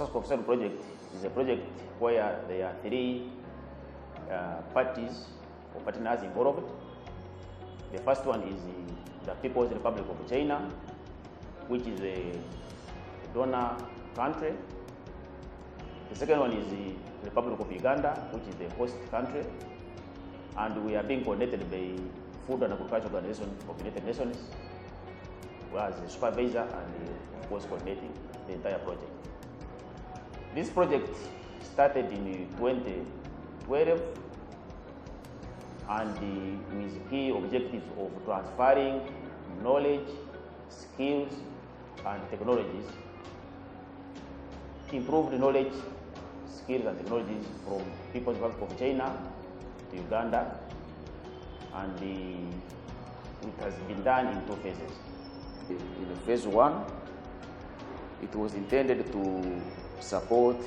South-South Cooperation project is a project where there are three parties or partners involved. The first one is the People's Republic of China, which is a donor country. The second one is the Republic of Uganda, which is the host country. And we are being coordinated by Food and Agriculture Organization of the United Nations, as a supervisor and of course coordinating the entire project. This project started in 2012 and with key objectives of transferring knowledge, skills and technologies, improved knowledge, skills and technologies from People's Republic of China to Uganda, and it has been done in two phases. In phase one, it was intended to support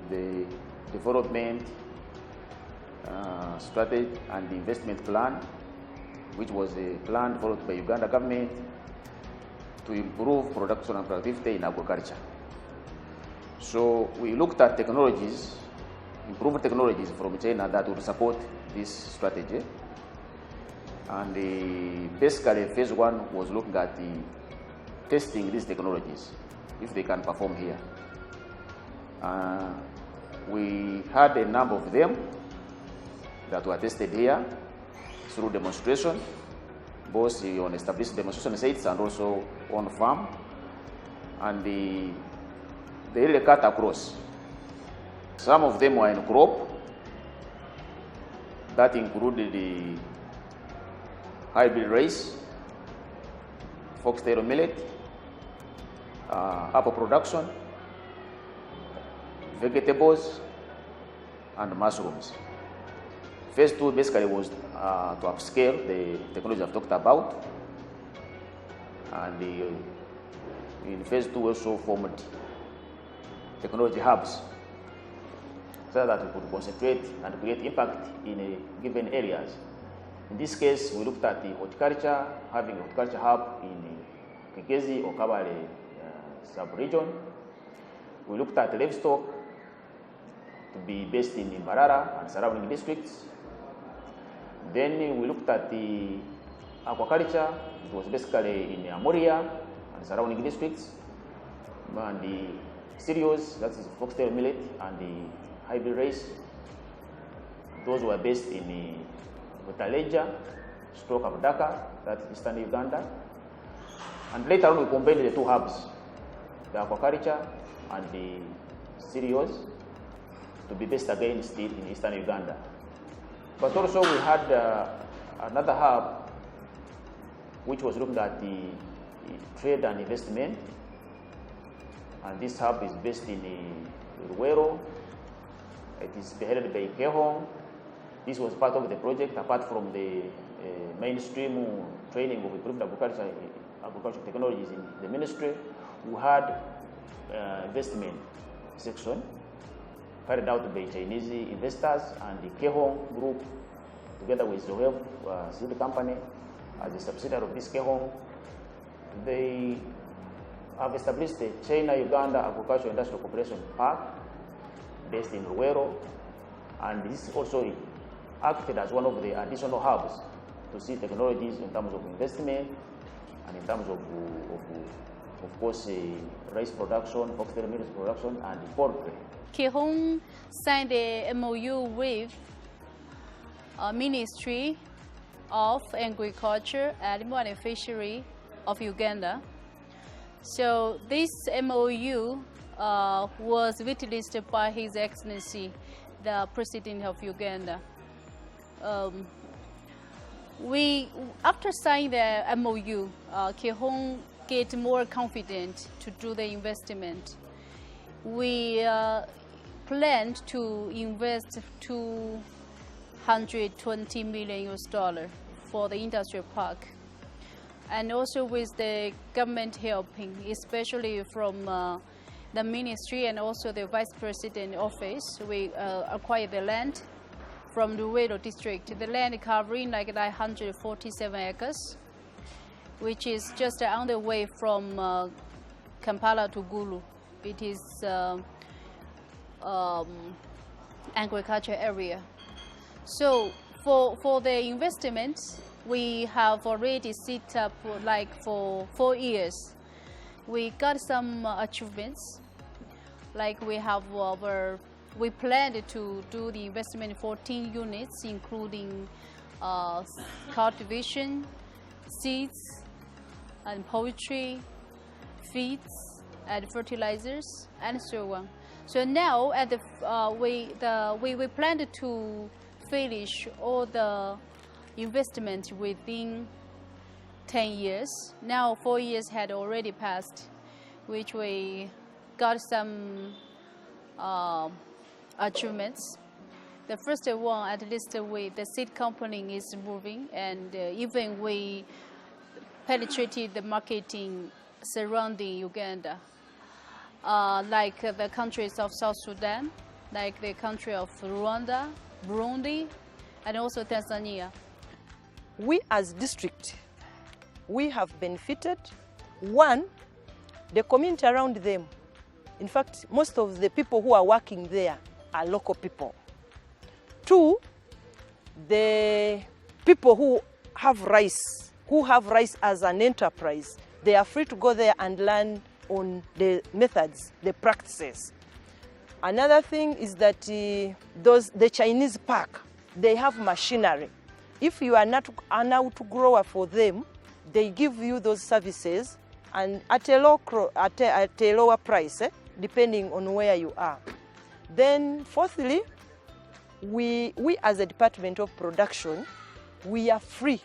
the development strategy and the investment plan, which was a plan developed by Uganda government to improve production and productivity in aquaculture. So we looked at technologies, improved technologies from China that would support this strategy. And basically phase one was looking at testing these technologies, if they can perform here. We had a number of them that were tested here through demonstration, both on established demonstration sites and also on farm. And they really cut across. Some of them were in crop, that included the hybrid rice, foxtail millet, apple production, vegetables, and mushrooms. Phase two basically was to upscale the technology I've talked about, and in phase two also formed technology hubs so that we could concentrate and create impact in given areas. In this case, we looked at the horticulture, having a horticulture hub in Kigezi or Kabale sub-region. We looked at livestock to be based in Mbarara and surrounding districts. Then we looked at the aquaculture. It was basically in Amoria and surrounding districts. And the cereals, that is foxtail millet, and the hybrid rice, those were based in Butaleja, stroke Abdaka, that's eastern Uganda. And later on we combined the two hubs, the aquaculture and the cereals, to be based again still in eastern Uganda. But also we had another hub which was looking at the trade and investment, and this hub is based in Ruwero. It is headed by Kehong. This was part of the project, apart from the mainstream training of improved agricultural technologies in the ministry. We had investment section carried out by Chinese investors, and the Kehong group, together with Zohev seed company, as a subsidiary of this Kehong, they have established the China-Uganda Agricultural Industrial Cooperation Park based in Ruwero, and this also acted as one of the additional hubs to see technologies in terms of investment and in terms of course, rice production, foxtail millet production, and poultry. Kehong signed a MOU with Ministry of Agriculture, Animal and Fishery of Uganda. So this MOU was witnessed by His Excellency, the President of Uganda. After signing the MOU, Kehong get more confident to do the investment. We planned to invest $220 million for the industrial park, and also with the government helping, especially from the ministry and also the Vice President office. We acquired the land from the Ruwero district. The land covering like 947 acres, which is just on the way from Kampala to Gulu. It is agriculture area. So for the investment, we have already set up like for 4 years. We got some achievements. Like we planned to do the investment in 14 units, including cultivation, seeds, and poultry, feeds, and fertilizers, and so on. So now at we planned to finish all the investment within 10 years. Now 4 years had already passed, which we got some achievements. The first one, at least the seed company is moving, and even we penetrated the marketing surrounding Uganda, like the countries of South Sudan, like the country of Rwanda, Burundi, and also Tanzania. We as district, we have benefited. One, the community around them. In fact, most of the people who are working there are local people. Two, the people who have rice as an enterprise, they are free to go there and learn on the methods, the practices. Another thing is that the Chinese park, they have machinery. If you are not an outgrower for them, they give you those services and at a lower price, depending on where you are. Then fourthly, we as a Department of Production, we are free.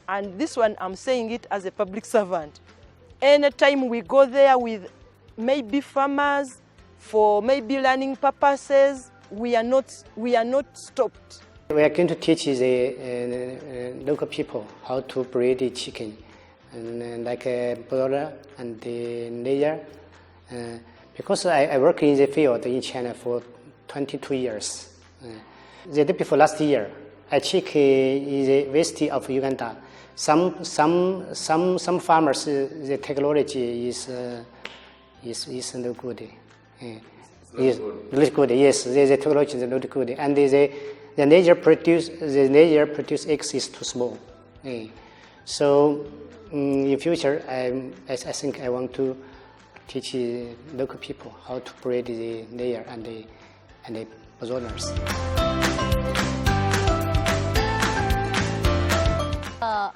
And this one, I'm saying it as a public servant. Anytime we go there with maybe farmers for maybe learning purposes, we are not stopped. We are going to teach the local people how to breed the chicken, and like a broiler and the layer. Because I work in the field in China for 22 years. The day before last year, I checked in the west of Uganda. Some farmers, the technology is not good. Yes, not good. Yes, the technology is not good, and the nature produce eggs is too small. So in future, I think I want to teach local people how to breed the layer and the broilers.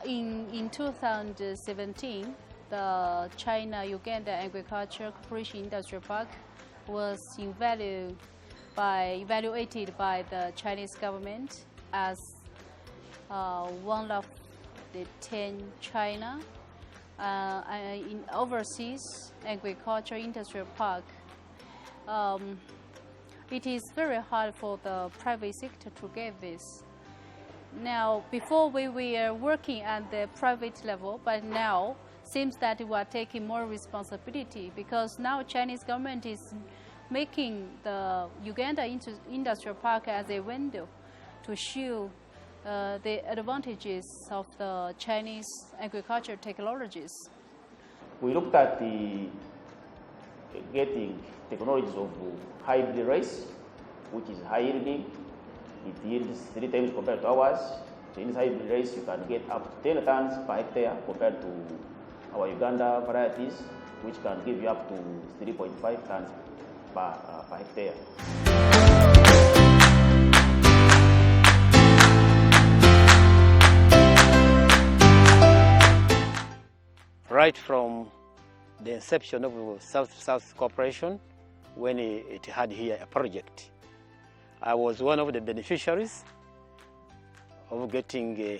In 2017, the China-Uganda Agriculture Cooperation Industrial Park was evaluated by the Chinese government as one of the 10 China in overseas agriculture industrial park. It is very hard for the private sector to get this. Now, before we were working at the private level, but now seems that we are taking more responsibility, because now Chinese government is making the Uganda Industrial Park as a window to show the advantages of the Chinese agriculture technologies. We looked at the getting technologies of hybrid rice, which is high yielding. It yields 3 times compared to ours. So in this hybrid rice, you can get up to 10 tons per hectare compared to our Uganda varieties, which can give you up to 3.5 tons per hectare. Right from the inception of South-South Cooperation, when it had here a project, I was one of the beneficiaries of getting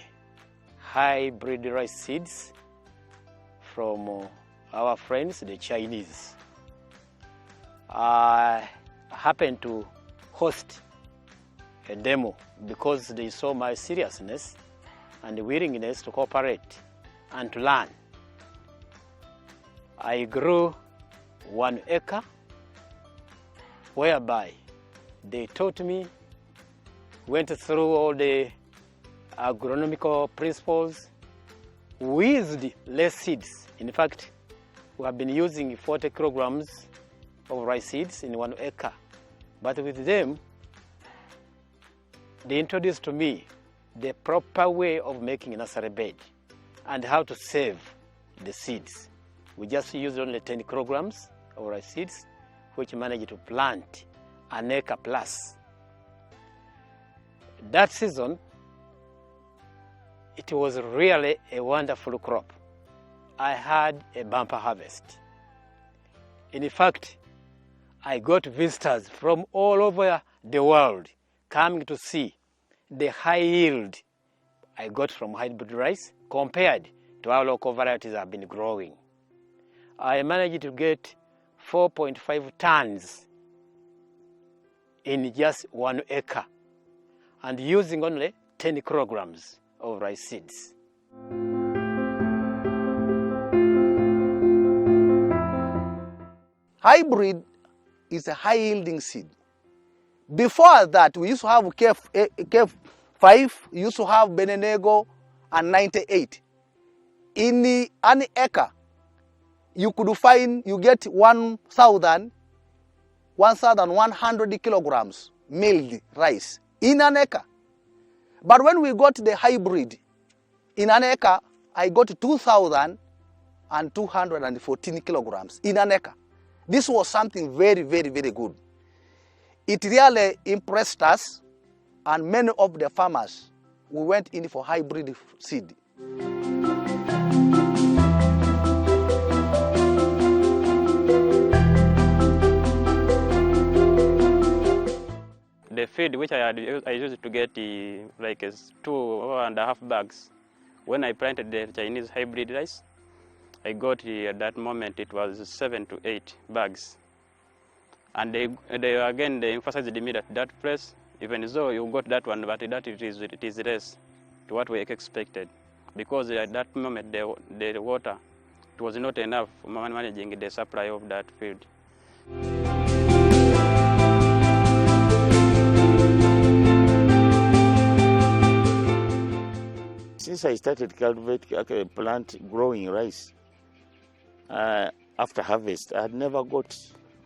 hybrid rice seeds from our friends, the Chinese. I happened to host a demo because they saw my seriousness and willingness to cooperate and to learn. I grew 1 acre, whereby they taught me, went through all the agronomical principles, with less seeds. In fact, we have been using 40 kilograms of rice seeds in 1 acre But with them, they introduced to me the proper way of making a nursery bed and how to save the seeds. We just used only 10 kilograms of rice seeds, which managed to plant an acre plus. That season, it was really a wonderful crop. I had a bumper harvest. In fact, I got visitors from all over the world coming to see the high yield I got from hybrid rice compared to how local varieties have been growing. I managed to get 4.5 tons in just 1 acre and using only 10 kilograms of rice seeds. Hybrid is a high-yielding seed. Before that, we used to have K5, we used to have Benenego, and 98. In an acre, you could find, you get 1,100 kilograms milled rice in an acre. But when we got the hybrid, in an acre, I got 2,214 kilograms in an acre. This was something very, very, very good. It really impressed us, and many of the farmers, we went in for hybrid seed. The feed which I used to get like 2.5 bags. When I planted the Chinese hybrid rice, I got at that moment it was 7 to 8 bags. And they emphasized me that place, even though you got that one, but that it is less to what we expected, because at that moment the water, it was not enough for managing the supply of that field. Since I started plant growing rice, after harvest, I had never got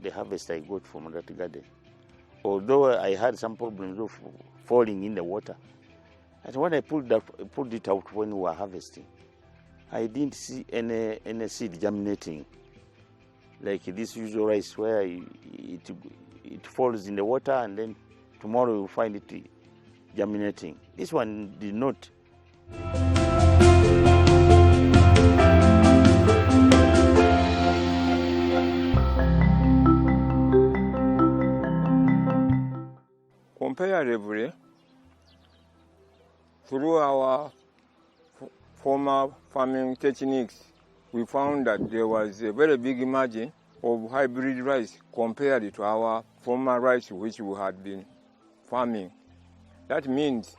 the harvest I got from that garden. Although I had some problems of falling in the water. And when I pulled it out when we were harvesting, I didn't see any seed germinating. Like this usual rice where it falls in the water and then tomorrow you find it germinating. This one did not. Comparatively, through our former farming techniques, we found that there was a very big margin of hybrid rice compared to our former rice which we had been farming. That means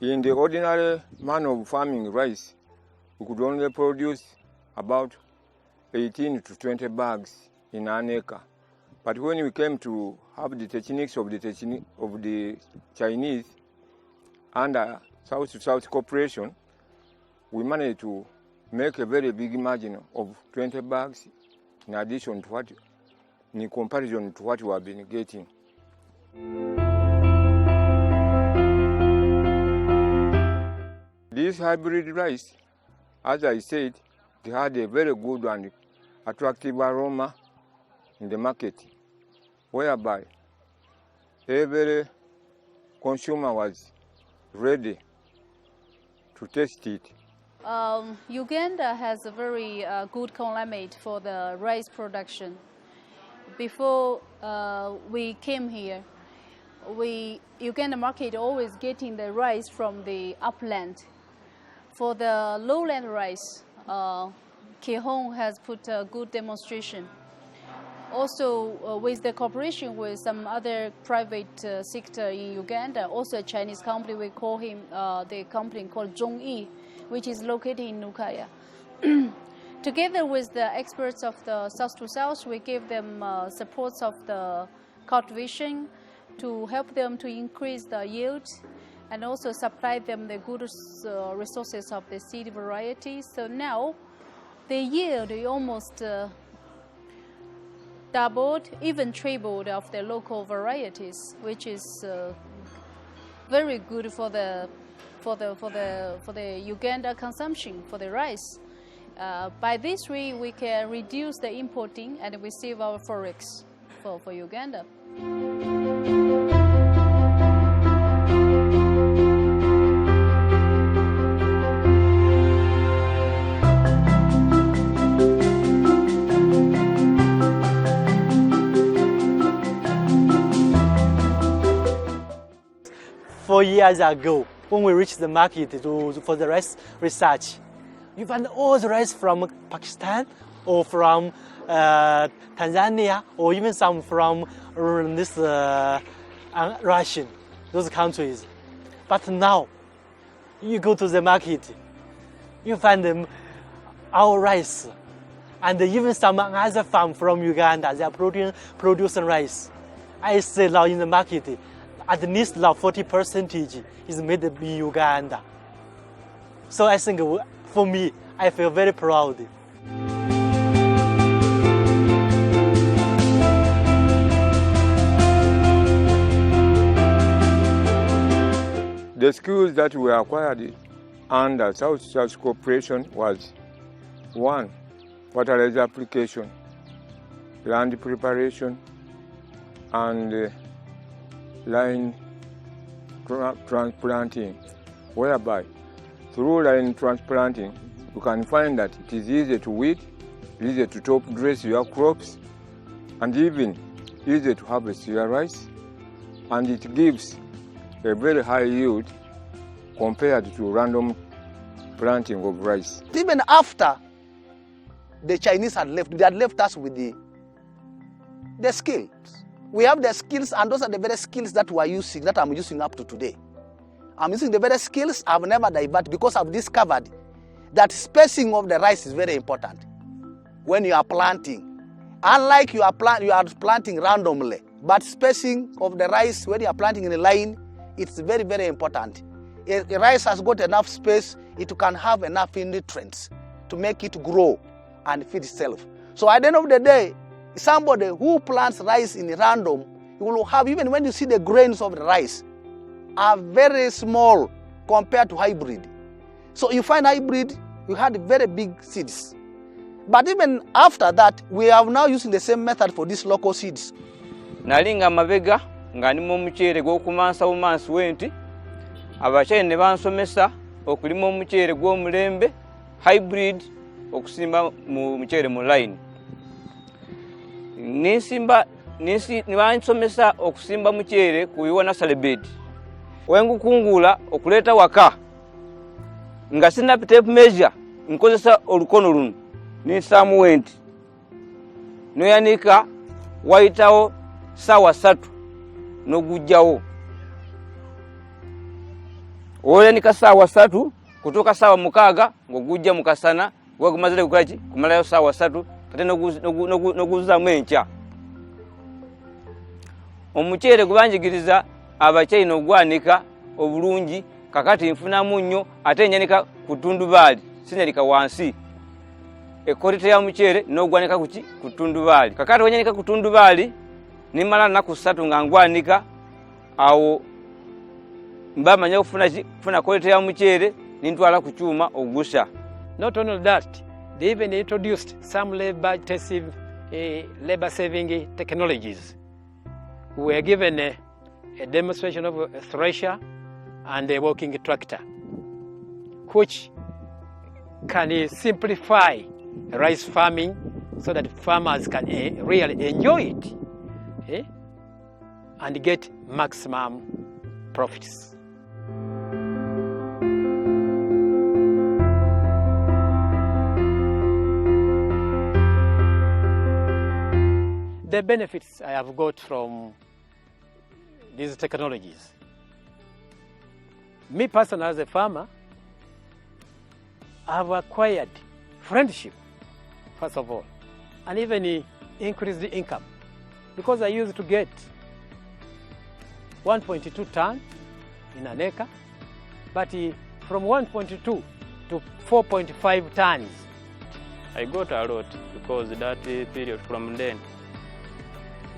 in the ordinary manner of farming rice, we could only produce about 18 to 20 bags in an acre. But when we came to have the techniques of the Chinese under South-South Cooperation, we managed to make a very big margin of 20 bags in addition to what, in comparison to what we have been getting. This hybrid rice, as I said, they had a very good and attractive aroma in the market, whereby every consumer was ready to taste it. Uganda has a very good climate for the rice production. Before we came here, Uganda market always getting the rice from the upland. For the lowland rice, Kehong has put a good demonstration. Also, with the cooperation with some other private sector in Uganda, also a Chinese company, we call him the company called Zhongyi, which is located in Nukaya. Together with the experts of the South to South, we give them supports of the cultivation to help them to increase the yield and also supply them the good resources of the seed varieties. So now the yield is almost doubled, even tripled of the local varieties, which is very good for the Uganda consumption for the rice. By this way, we can reduce the importing and we save our forex for Uganda. Four years ago, when we reached the market for the rice research, we found all the rice from Pakistan or from Tanzania or even some from this Russian, those countries. But now, you go to the market, you find them, our rice, and even some other farm from Uganda, they are producing rice. I say now in the market, at least now 40% is made in Uganda. So I think for me, I feel very proud. The skills that we acquired under South-South Cooperation was 1, fertilizer application, land preparation, and line transplanting, whereby through line transplanting you can find that it is easy to weed, easy to top dress your crops, and even easy to harvest your rice, and it gives a very high yield compared to random planting of rice. Even after the Chinese had left, they had left us with the skills. We have the skills, and those are the very skills that we are using, that I'm using up to today. I'm using the very skills I've never diverted because I've discovered that spacing of the rice is very important when you are planting. Unlike you are planting randomly, but spacing of the rice when you are planting in a line, it's very, very important. If the rice has got enough space, it can have enough nutrients to make it grow and feed itself. So at the end of the day, somebody who plants rice in random, you will have, even when you see the grains of the rice, are very small compared to hybrid. So you find hybrid, you had very big seeds. But even after that, we are now using the same method for these local seeds. Nalinga mabega ngani mu muchere gw'okumansa bumansi wenti abachene ne bansomesa okulima omuchere gw'omulembe hybrid okusimba mu muchere mu line. Nibansomesa okusimba muchere kuyiwa salebed. Wengu kungula okuleta waka nga sina tape measure nkozesa olukono luno ninsaamu wenti noyanika wayitawo sawa 3 nogujjawo oyanika sawa 3 kutoka sawa 6 ngogujja mukasana gwagumazile kukachi kumalayo sawa 3 kate noguzamu enkya. Omuchere gubanjigiriza abachina ogwanika obulungi kakati nfunamu nnyo ate nyanika kutundubali sinyalika wansi ekorite ya muchere n'ogwanika kuki kutundubali kakati wanyanika kutundubali nimala naku 3 nga ngwanika awo mbamanya kufuna korite ya muchere nintwala ku kyuma ogusha. Not only that, they even introduced some labor-saving technologies. We were given a demonstration of a thresher and a working tractor, which can simplify rice farming so that farmers can really enjoy it and get maximum profits. The benefits I have got from these technologies. Me personally as a farmer, I have acquired friendship, first of all, and even increased the income, because I used to get 1.2 tons in an acre, but from 1.2 to 4.5 tons. I got a lot because that period from then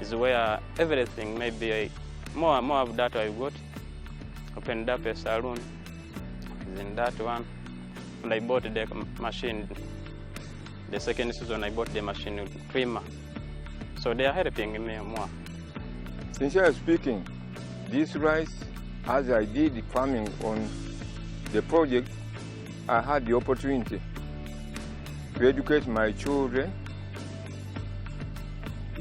is where everything, maybe more of that I got. Opened up a saloon, is in that one. And I bought the machine. The second season I bought the machine trimmer. So they are helping me more. Sincerely speaking, this rice, as I did farming on the project, I had the opportunity to educate my children,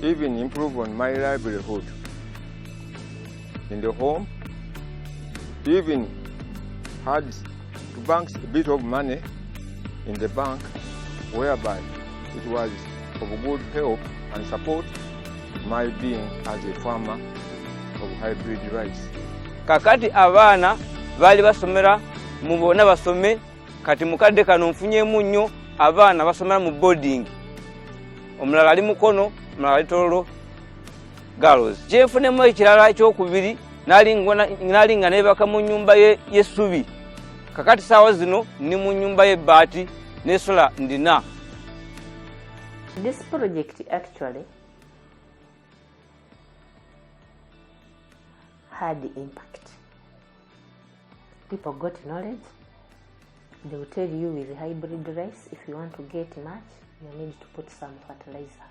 even improve on my livelihood in the home, even had to bank a bit of money in the bank, whereby it was of good help and support my being as a farmer of hybrid rice. Kakati abaana bali basomera mu bonna basome, kati mukadde kano nfunyemu nnyo abaana basomera mu boarding. Omulala ali Mukono, omulala ali Tororo Girls. Kyenfunemu ekirala ekyokubiri nalinga nebaka mu nnyumba y'essubi. Kakati saawa zino ni mu nnyumba y'ebbaati n'esola ndina. This project actually had impact. People got knowledge. They will tell you with hybrid rice, if you want to get much, you need to put some fertilizer.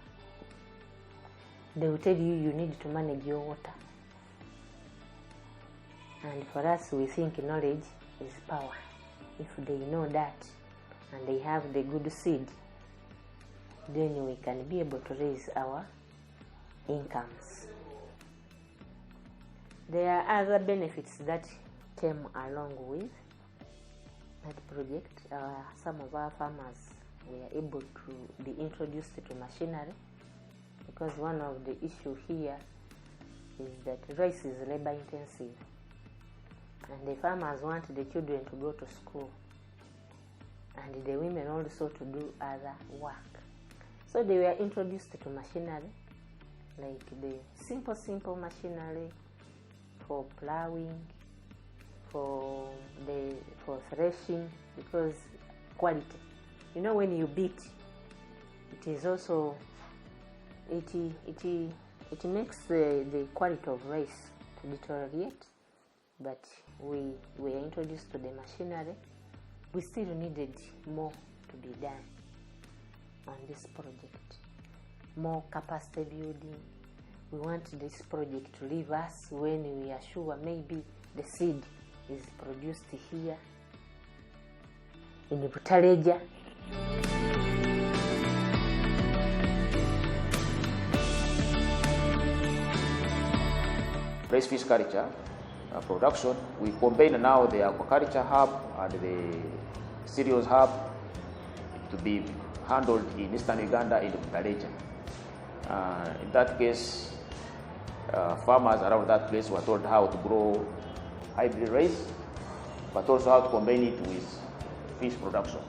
They will tell you you need to manage your water. And for us, we think knowledge is power. If they know that and they have the good seed, then we can be able to raise our incomes. There are other benefits that came along with that project. Some of our farmers were able to be introduced to machinery, because one of the issues here is that rice is labor intensive, and the farmers want the children to go to school and the women also to do other work. So they were introduced to machinery, like the simple machinery for plowing, for threshing, because quality. You know, when you beat, it is also it makes the quality of rice to deteriorate. But we were introduced to the machinery. We still needed more to be done on this project, more capacity building. We want this project to leave us when we are sure maybe the seed is produced here in Butaleja. Rice fish culture production, we combine now the aquaculture hub and the cereals hub to be handled in Eastern Uganda in Butaleja. In that case, farmers around that place were told how to grow hybrid rice, but also how to combine it with fish production.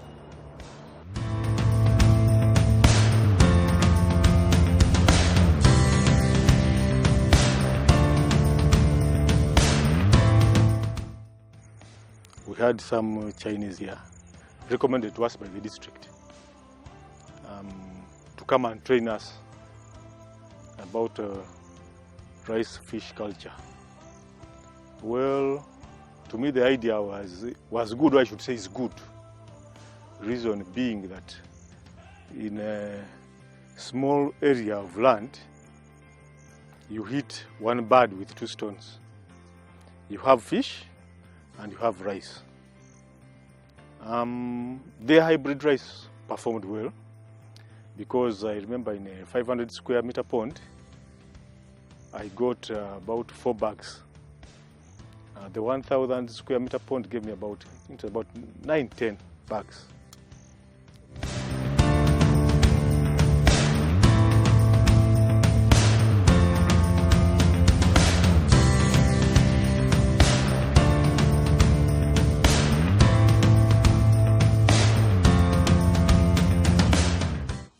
We had some Chinese here, recommended to us by the district, to come and train us about rice fish culture. Well, to me the idea was good, or I should say is good. Reason being that in a small area of land, you hit one bird with two stones. You have fish and you have rice. Their hybrid rice performed well, because I remember in a 500 square meter pond, I got about 4 bags. The 1,000 square meter pond gave me about 9-10 bags.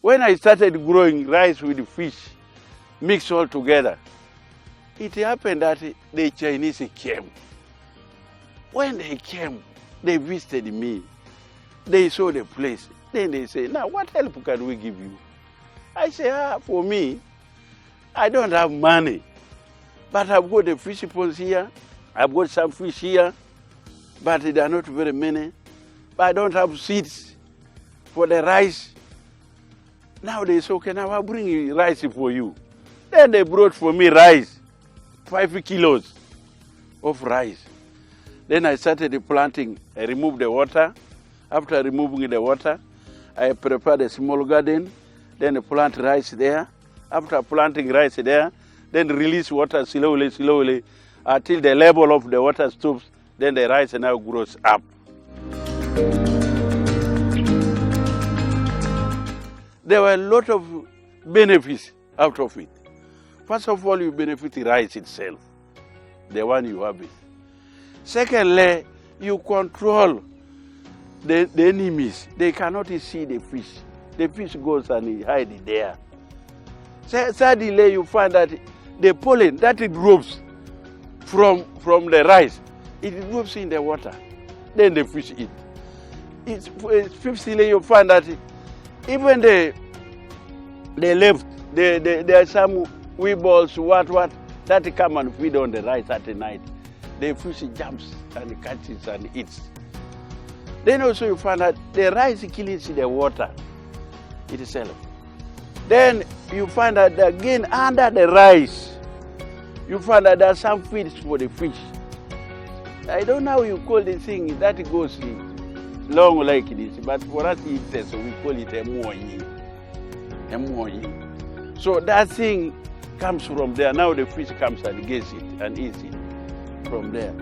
When I started growing rice with fish mixed all together, it happened that the Chinese came. When they came, they visited me. They saw the place. Then they say, now what help can we give you? I say, for me, I don't have money, but I've got the fish ponds here. I've got some fish here, but they are not very many. But I don't have seeds for the rice. Now they say, okay, now I'll bring rice for you. Then they brought for me rice, 5 kilos of rice. Then I started planting. I removed the water. After removing the water, I prepared a small garden. Then I plant rice there. After planting rice there, then release water slowly, slowly, until the level of the water stops. Then the rice now grows up. There were a lot of benefits out of it. First of all, you benefit the rice itself, the one you harvest. Secondly, you control the enemies. They cannot see the fish. The fish goes and hides there. Thirdly, you find that the pollen that it drops from the rice, it drops in the water. Then the fish eat. Fifthly, you find that even the left, there are some weebles, what, that come and feed on the rice at night. The fish jumps and catches and eats. Then also you find that the rice kills the water itself. Then you find that again under the rice, you find that there are some feeds for the fish. I don't know how you call the thing that goes long like this, but for us eaters, so we call it a moyi. So that thing comes from there. Now the fish comes and gets it and eats it from there.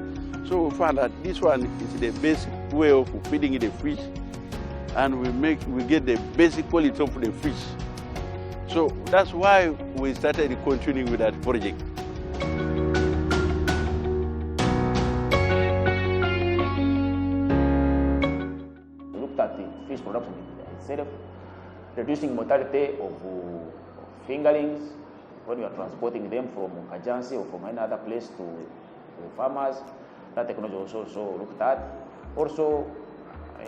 So we find that this one is the basic way of feeding the fish, and we get the basic quality of the fish. So that's why we started continuing with that project. We looked at the fish production itself, reducing mortality of fingerlings when we are transporting them from Kajansi or from any other place to farmers. That technology was also looked at. Also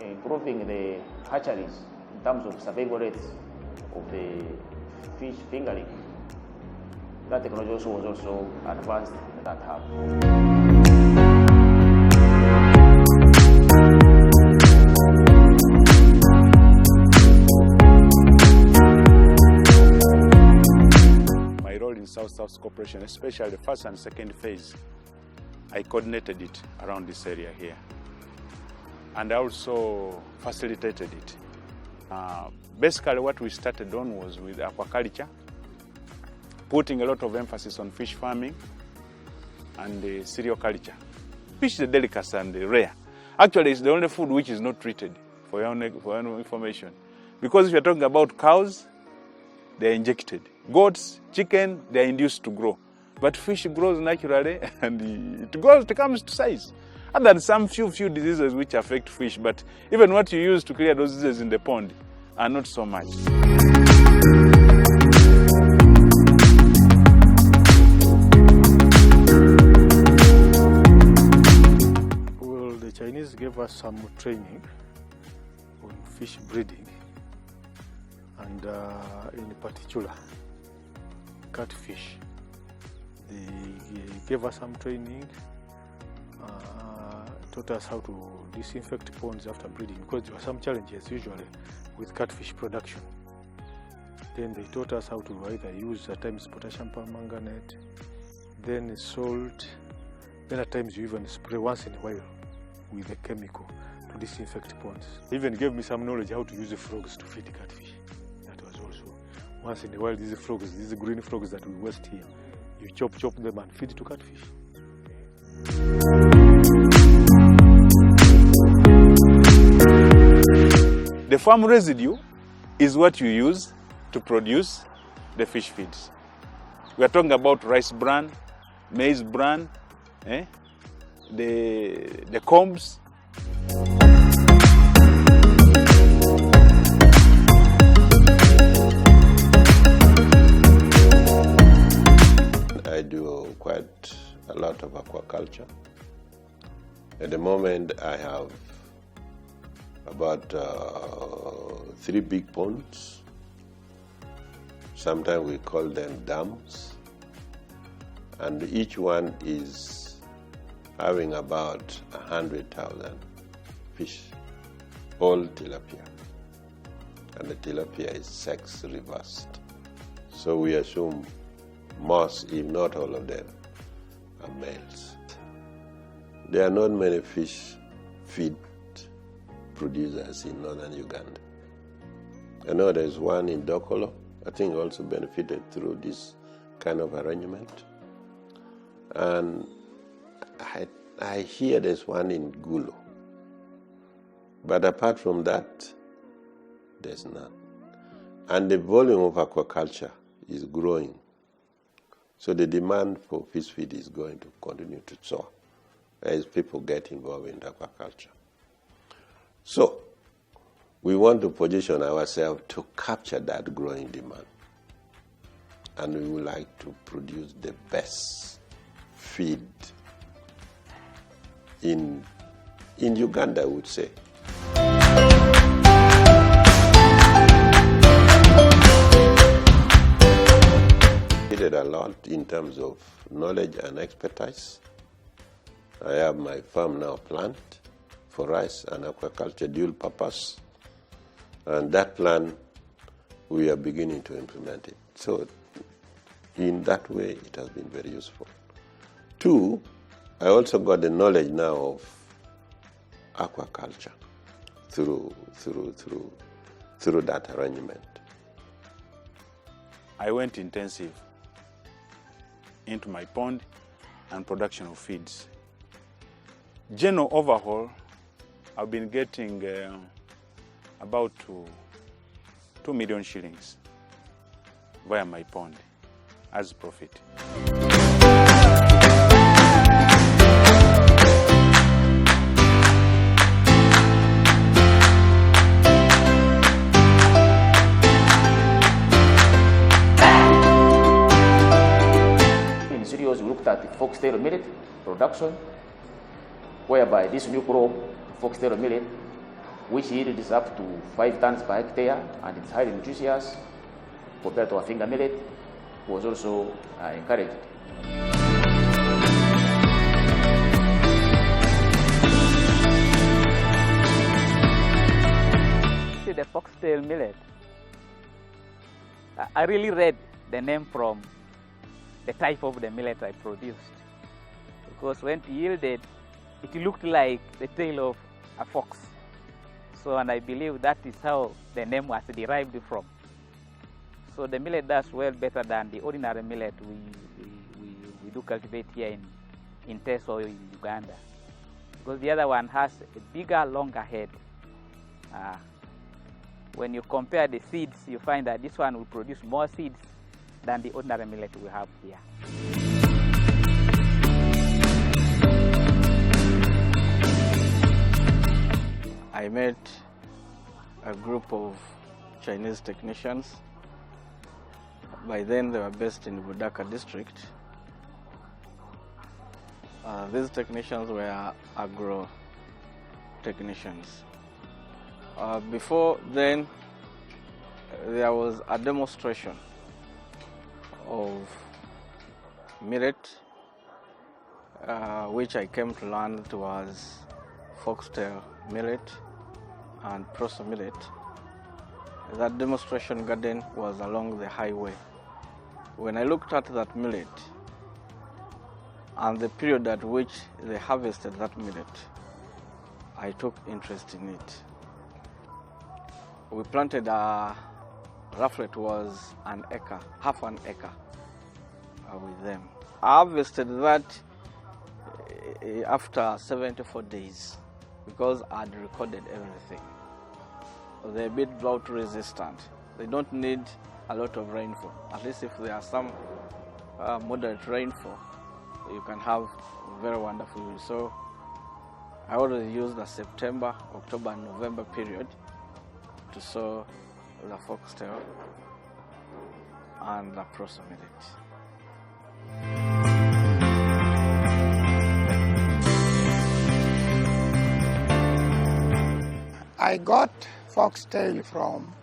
improving the hatcheries in terms of survival rates of the fish fingerling. That technology also was also advanced in that hub. My role in South-South Cooperation, especially the first and second phase, I coordinated it around this area here. And I also facilitated it. Basically what we started on was with aquaculture, putting a lot of emphasis on fish farming and cereal culture. Fish is the delicacy and the rare. Actually, it's the only food which is not treated, for your own information. Because if you're talking about cows, they're injected. Goats, chicken, they're induced to grow. But fish grows naturally and it comes to size. Other than some few diseases which affect fish, but even what you use to clear those diseases in the pond are not so much. Well, the Chinese gave us some training on fish breeding and in particular catfish. They gave us some training, taught us how to disinfect ponds after breeding, because there were some challenges usually with catfish production. Then they taught us how to either use at times potassium permanganate, then salt, then at times you even spray once in a while with a chemical to disinfect ponds. They even gave me some knowledge how to use the frogs to feed catfish. That was also once in a while. These frogs, these green frogs that we waste here, you chop them and feed to catfish. The farm residue is what you use to produce the fish feeds. We are talking about rice bran, maize bran, the combs. I do quite a lot of aquaculture. At the moment, I have about 3 big ponds. Sometimes we call them dams. and each one is having about 100,000 fish, all tilapia. And the tilapia is sex reversed. So we assume most, if not all of them, are males. There are not many fish feed producers in northern Uganda. I know there's one in Dokolo, I think also benefited through this kind of arrangement. And I hear there's one in Gulo. But apart from that, there's none. And the volume of aquaculture is growing. So the demand for fish feed is going to continue to soar as people get involved in aquaculture. So we want to position ourselves to capture that growing demand. And we would like to produce the best feed in Uganda, I would say. We did a lot in terms of knowledge and expertise. I have my farm now planned for rice and aquaculture dual purpose. And that plan, we are beginning to implement it. So in that way, it has been very useful. Two, I also got the knowledge now of aquaculture through that arrangement. I went intensive into my pond and production of feeds. General overhaul, I've been getting about 2 million shillings via my pond as profit. In Sirius, we looked at the foxtail millet production, whereby this new crop, foxtail millet, which yields up to 5 tons per hectare and it's highly nutritious compared to a finger millet, was also encouraged. See the foxtail millet, I really read the name from the type of the millet I produced, because when it yielded, it looked like the tail of a fox. So, and I believe that is how the name was derived from. So the millet does well better than the ordinary millet we do cultivate here in Teso in Uganda, because the other one has a bigger, longer head. When you compare the seeds, you find that this one will produce more seeds than the ordinary millet we have here. I met a group of Chinese technicians. By then they were based in Budaka district. These technicians were agro technicians. Before then, there was a demonstration of millet, which I came to learn it was foxtail millet and proso millet. That demonstration garden was along the highway. When I looked at that millet and the period at which they harvested that millet, I took interest in it. We planted roughly it was an acre, half an acre with them. I harvested that after 74 days because I had recorded everything. They're a bit drought resistant. They don't need a lot of rainfall. At least if there are some moderate rainfall, you can have very wonderful yield. So I always use the September, October, and November period to sow the foxtail and the proso millet. I got foxtail from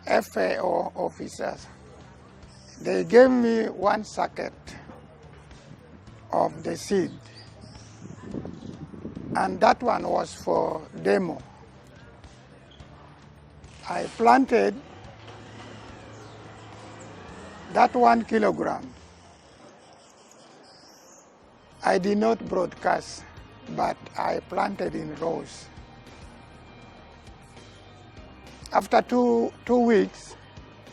FAO officers. They gave me 1 sacket of the seed, and that one was for demo. I planted that 1 kilogram. I did not broadcast, but I planted in rows. After two weeks,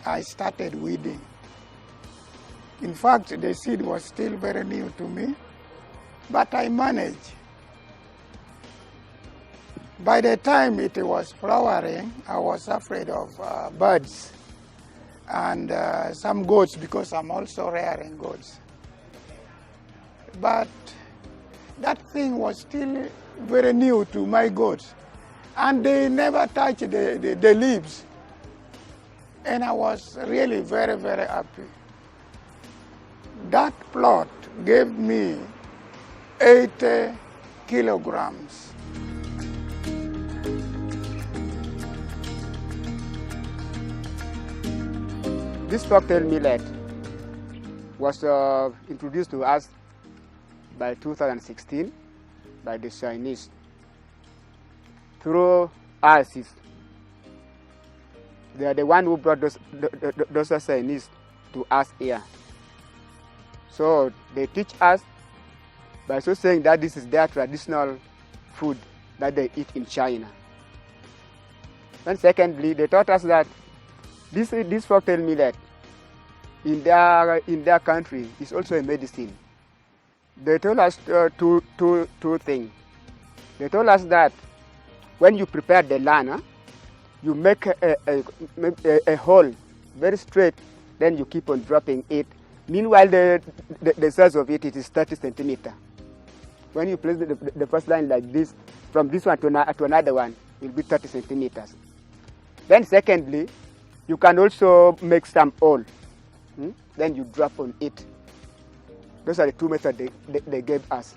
I started weeding. In fact, the seed was still very new to me, but I managed. By the time it was flowering, I was afraid of birds and some goats, because I'm also rearing goats. But that thing was still very new to my goats, and they never touched the leaves. And I was really very, very happy. That plot gave me 80 kilograms. This cocktail millet was introduced to us by 2016 by the Chinese through ISIS. They are the one who brought those Chinese to us here. So they teach us by so saying that this is their traditional food that they eat in China. And secondly, they taught us that this cocktail millet in their country is also a medicine. They told us two things. They told us that when you prepare the land, you make a hole very straight, then you keep on dropping it. Meanwhile, the size of it is 30 centimeters. When you place the first line like this, from this one to another one, it will be 30 centimeters. Then secondly, you can also make some hole. Then you drop on it. Those are the two methods they gave us.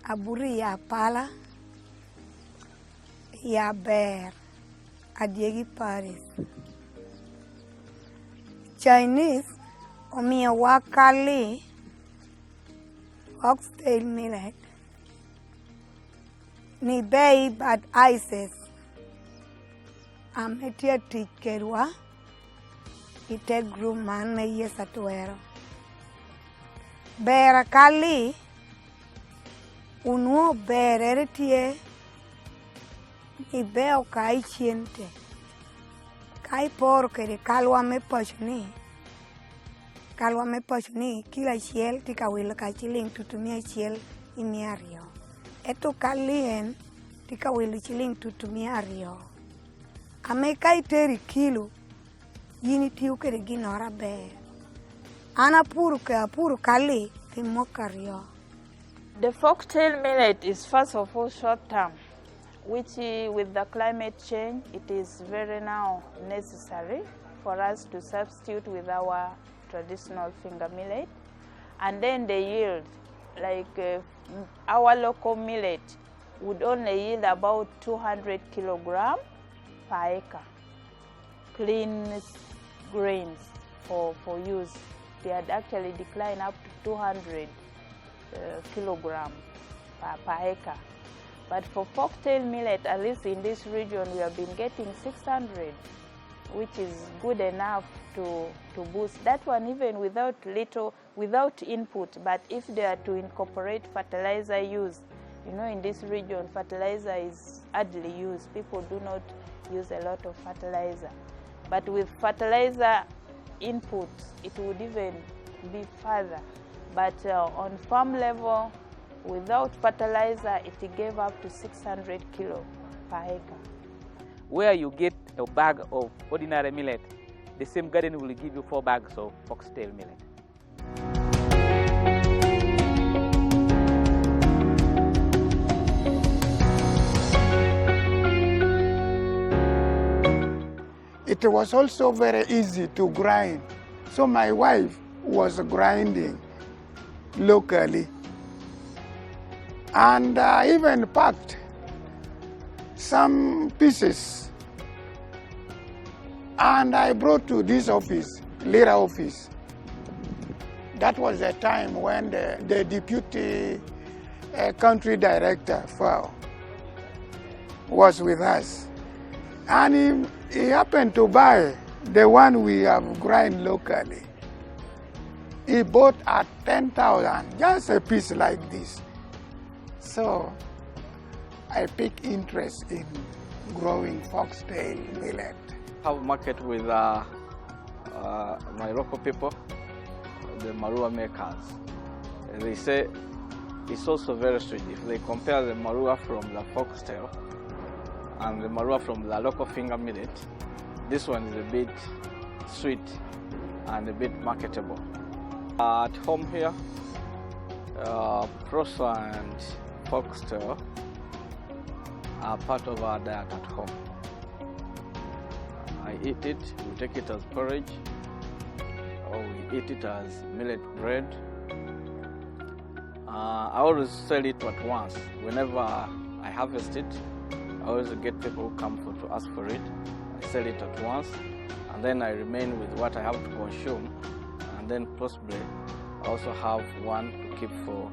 Aburi ya pala, ya bear, adiegi Paris. Chinese, omia wakali, oxtail millet, ni bei bad ices, ametia tikerwa, ite gruman me yesatuero. Bear kali, unuo berere tie ni beo kai chiente kai por kere kalwa me pachni kila chiel tika wil ka chiling tutumia chiel imiario eto kalien tika wil chiling tutumia ario ame kai teri kilo yini tiu kere ginora be ana puru kali timokario. The foxtail millet is first of all short term, which with the climate change, it is very now necessary for us to substitute with our traditional finger millet. And then the yield, like our local millet would only yield about 200 kilograms per acre. Clean grains for use. They had actually declined up to 200 kilogram per acre. But for foxtail millet, at least in this region, we have been getting 600, which is good enough to boost. That one even without input, but if they are to incorporate fertilizer use, you know, in this region, fertilizer is hardly used. People do not use a lot of fertilizer. But with fertilizer input, it would even be further. But on farm level, without fertilizer, it gave up to 600 kilo per acre. Where you get a bag of ordinary millet, the same garden will give you 4 bags of foxtail millet. It was also very easy to grind. So my wife was grinding locally. And I even packed some pieces. And I brought to this office, Lira office. That was the time when the deputy country director FAO was with us. And he happened to buy the one we have grown locally. He bought at 10,000, just a piece like this. So I picked interest in growing foxtail millet. I have a market with my local people, the marua makers. They say it's also very sweet. If they compare the marua from the foxtail and the marua from the local finger millet, this one is a bit sweet and a bit marketable. At home here, proso and foxtail are part of our diet at home. I eat it, we take it as porridge, or we eat it as millet bread. I always sell it at once. Whenever I harvest it, I always get people who come to ask for it. I sell it at once, and then I remain with what I have to consume, and then possibly I also have one to keep for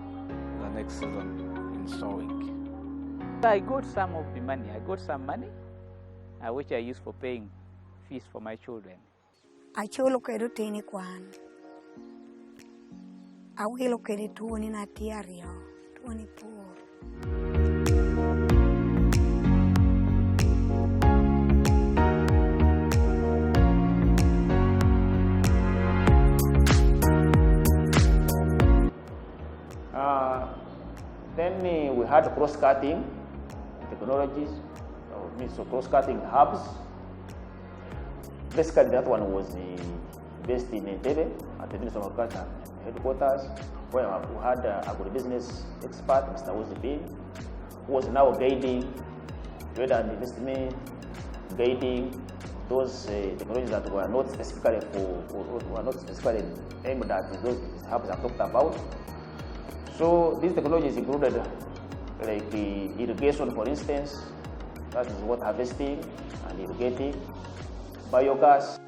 the next season in sowing. I got some of the money. I got some money, which I use for paying fees for my children. I chulo kedu tini kwan. I will kedu tuoni na tiario, tuoni poor. Then we had cross-cutting technologies, so cross-cutting hubs. Basically, that one was based in Entebbe at the Ministry of Agriculture headquarters, where we had agribusiness expert, Mr. Wozipin, who was now guiding trade and investment, guiding those technologies that were not specifically aimed at those hubs I talked about. So these technologies included like irrigation, for instance, that is water harvesting and irrigating, biogas.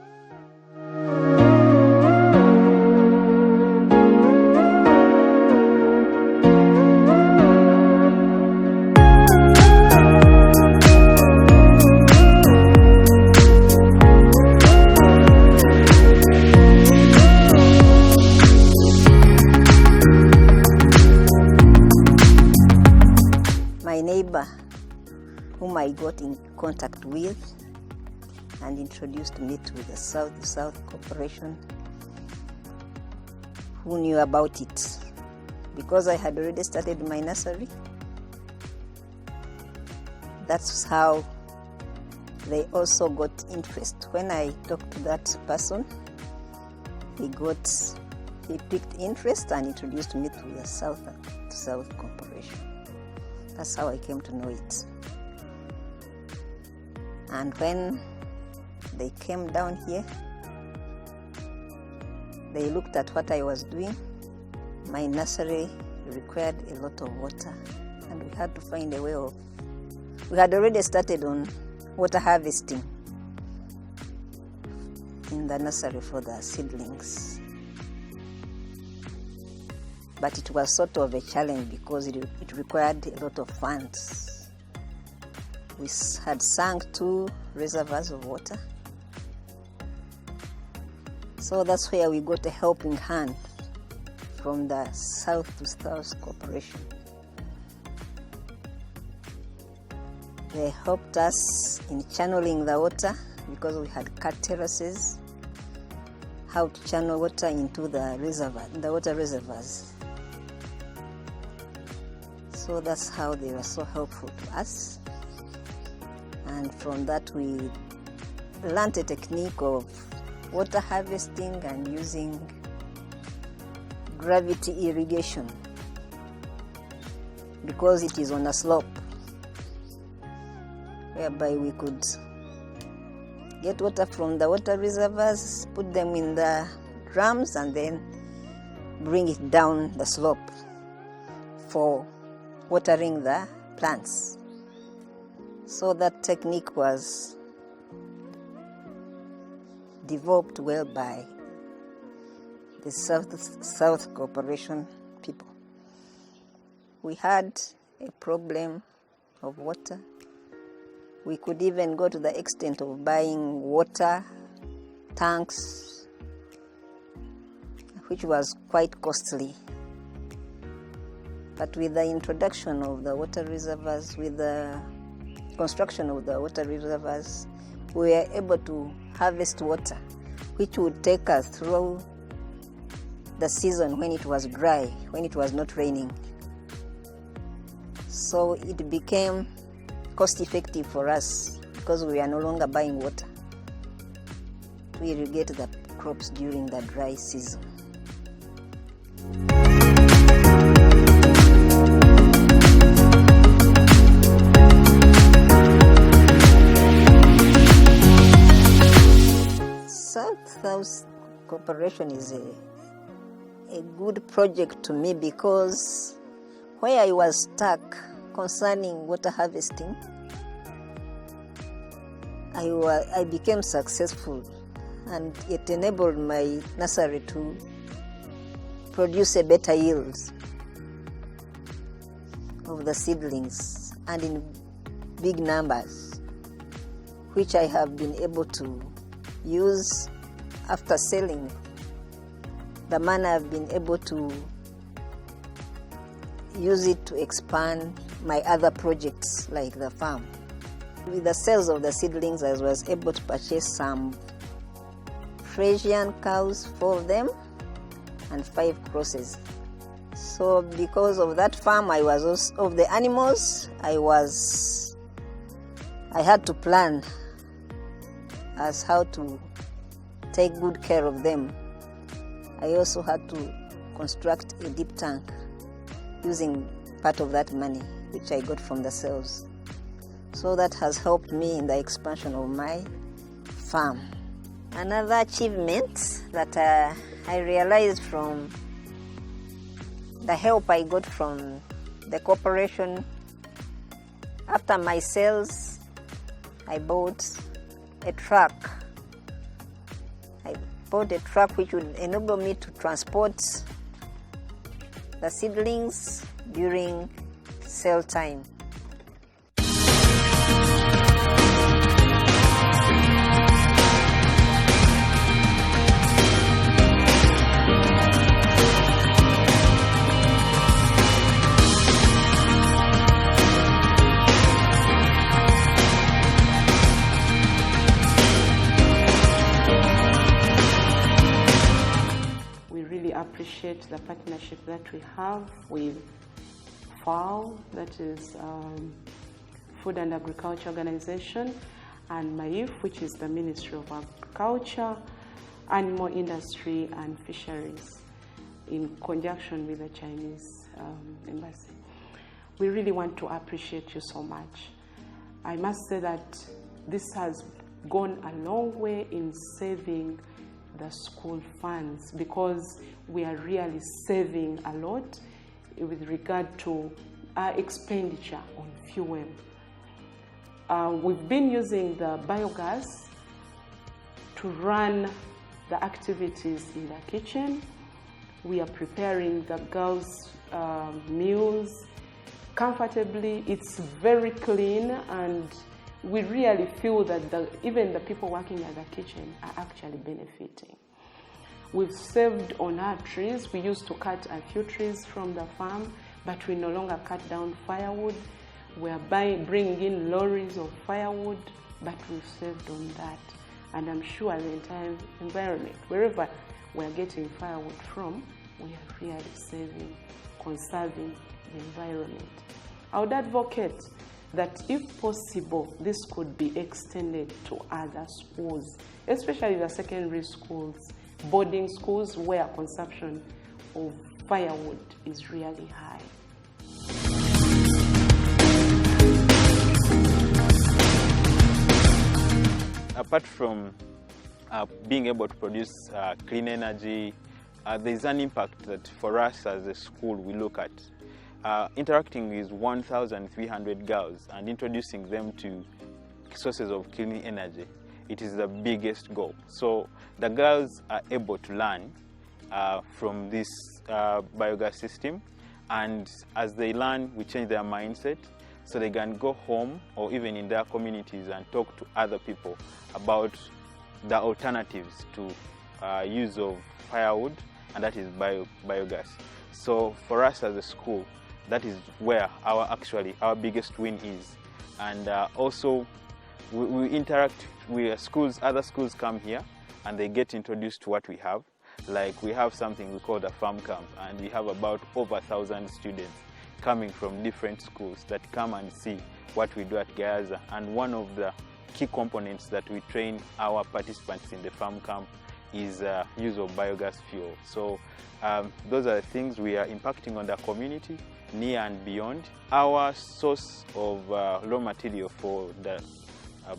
Whom I got in contact with and introduced me to the South-South Cooperation, who knew about it. Because I had already started my nursery, that's how they also got interest. When I talked to that person, he picked interest and introduced me to the South-South Cooperation. That's how I came to know it. And when they came down here, they looked at what I was doing. My nursery required a lot of water, and we had to find a way of... We had already started on water harvesting in the nursery for the seedlings. But it was sort of a challenge because it required a lot of funds. We had sunk 2 reservoirs of water. So that's where we got a helping hand from the South-South Cooperation. They helped us in channeling the water because we had cut terraces, how to channel water into the water reservoirs. So that's how they were so helpful to us. And from that we learned a technique of water harvesting and using gravity irrigation because it is on a slope, whereby we could get water from the water reservoirs, put them in the drums, and then bring it down the slope for watering the plants. So that technique was developed well by the South-South Cooperation people. We had a problem of water. We could even go to the extent of buying water tanks, which was quite costly. But with the introduction of the water reservoirs, with the construction of the water reservoirs, we were able to harvest water, which would take us through the season when it was dry, when it was not raining. So it became cost-effective for us because we are no longer buying water. We irrigate the crops during the dry season. South-South Cooperation is a good project to me because where I was stuck concerning water harvesting, I became successful, and it enabled my nursery to produce a better yield of the seedlings and in big numbers, which I have been able to use after selling. The money I've been able to use it to expand my other projects like the farm. With the sales of the seedlings, I was able to purchase some Frisian cows, 4 of them, and 5 crosses. So because of that farm, I was also, of the animals, I had to plan as how to take good care of them. I also had to construct a deep tank using part of that money which I got from the sales. So that has helped me in the expansion of my farm. Another achievement that I realized from the help I got from the corporation, after my sales, I bought a truck. I bought a truck which would enable me to transport the seedlings during sale time. Appreciate the partnership that we have with FAO, that is Food and Agriculture Organization, and MAIF, which is the Ministry of Agriculture, Animal Industry and Fisheries, in conjunction with the Chinese Embassy. We really want to appreciate you so much. I must say that this has gone a long way in saving the school funds, because we are really saving a lot with regard to our expenditure on fuel. We've been using the biogas to run the activities in the kitchen. We are preparing the girls' meals comfortably. It's very clean, and we really feel that even the people working at the kitchen are actually benefiting. We've saved on our trees. We used to cut a few trees from the farm, but we no longer cut down firewood. We are bringing in lorries of firewood, but we've saved on that. And I'm sure the entire environment, wherever we're getting firewood from, we are really saving, conserving the environment. I would advocate that if possible, this could be extended to other schools, especially the secondary schools, boarding schools, where consumption of firewood is really high. Apart from being able to produce clean energy, there's an impact that for us as a school we look at. Interacting with 1,300 girls and introducing them to sources of clean energy, it is the biggest goal. So the girls are able to learn from this biogas system, and as they learn, we change their mindset so they can go home or even in their communities and talk to other people about the alternatives to use of firewood, and that is biogas. So for us as a school, that is where our biggest win is. And also we interact with schools. Other schools come here and they get introduced to what we have. Like we have something we call the farm camp, and we have about over 1,000 students coming from different schools that come and see what we do at Gayaza. And one of the key components that we train our participants in the farm camp is use of biogas fuel. So those are the things we are impacting on the community near and beyond. Our source of raw material for the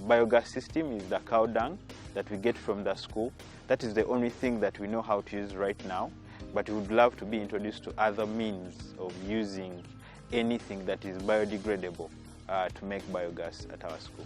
biogas system is the cow dung that we get from the school. That is the only thing that we know how to use right now, but we would love to be introduced to other means of using anything that is biodegradable to make biogas at our school.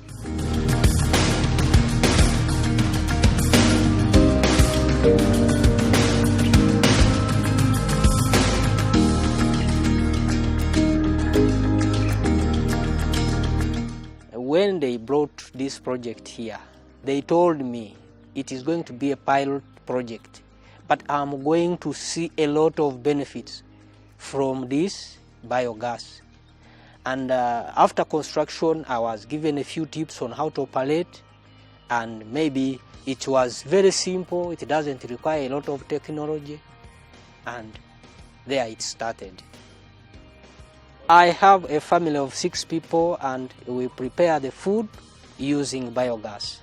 When they brought this project here, they told me it is going to be a pilot project, but I'm going to see a lot of benefits from this biogas. And after construction, I was given a few tips on how to operate, and maybe it was very simple, it doesn't require a lot of technology, and there it started. I have a family of 6 people, and we prepare the food using biogas.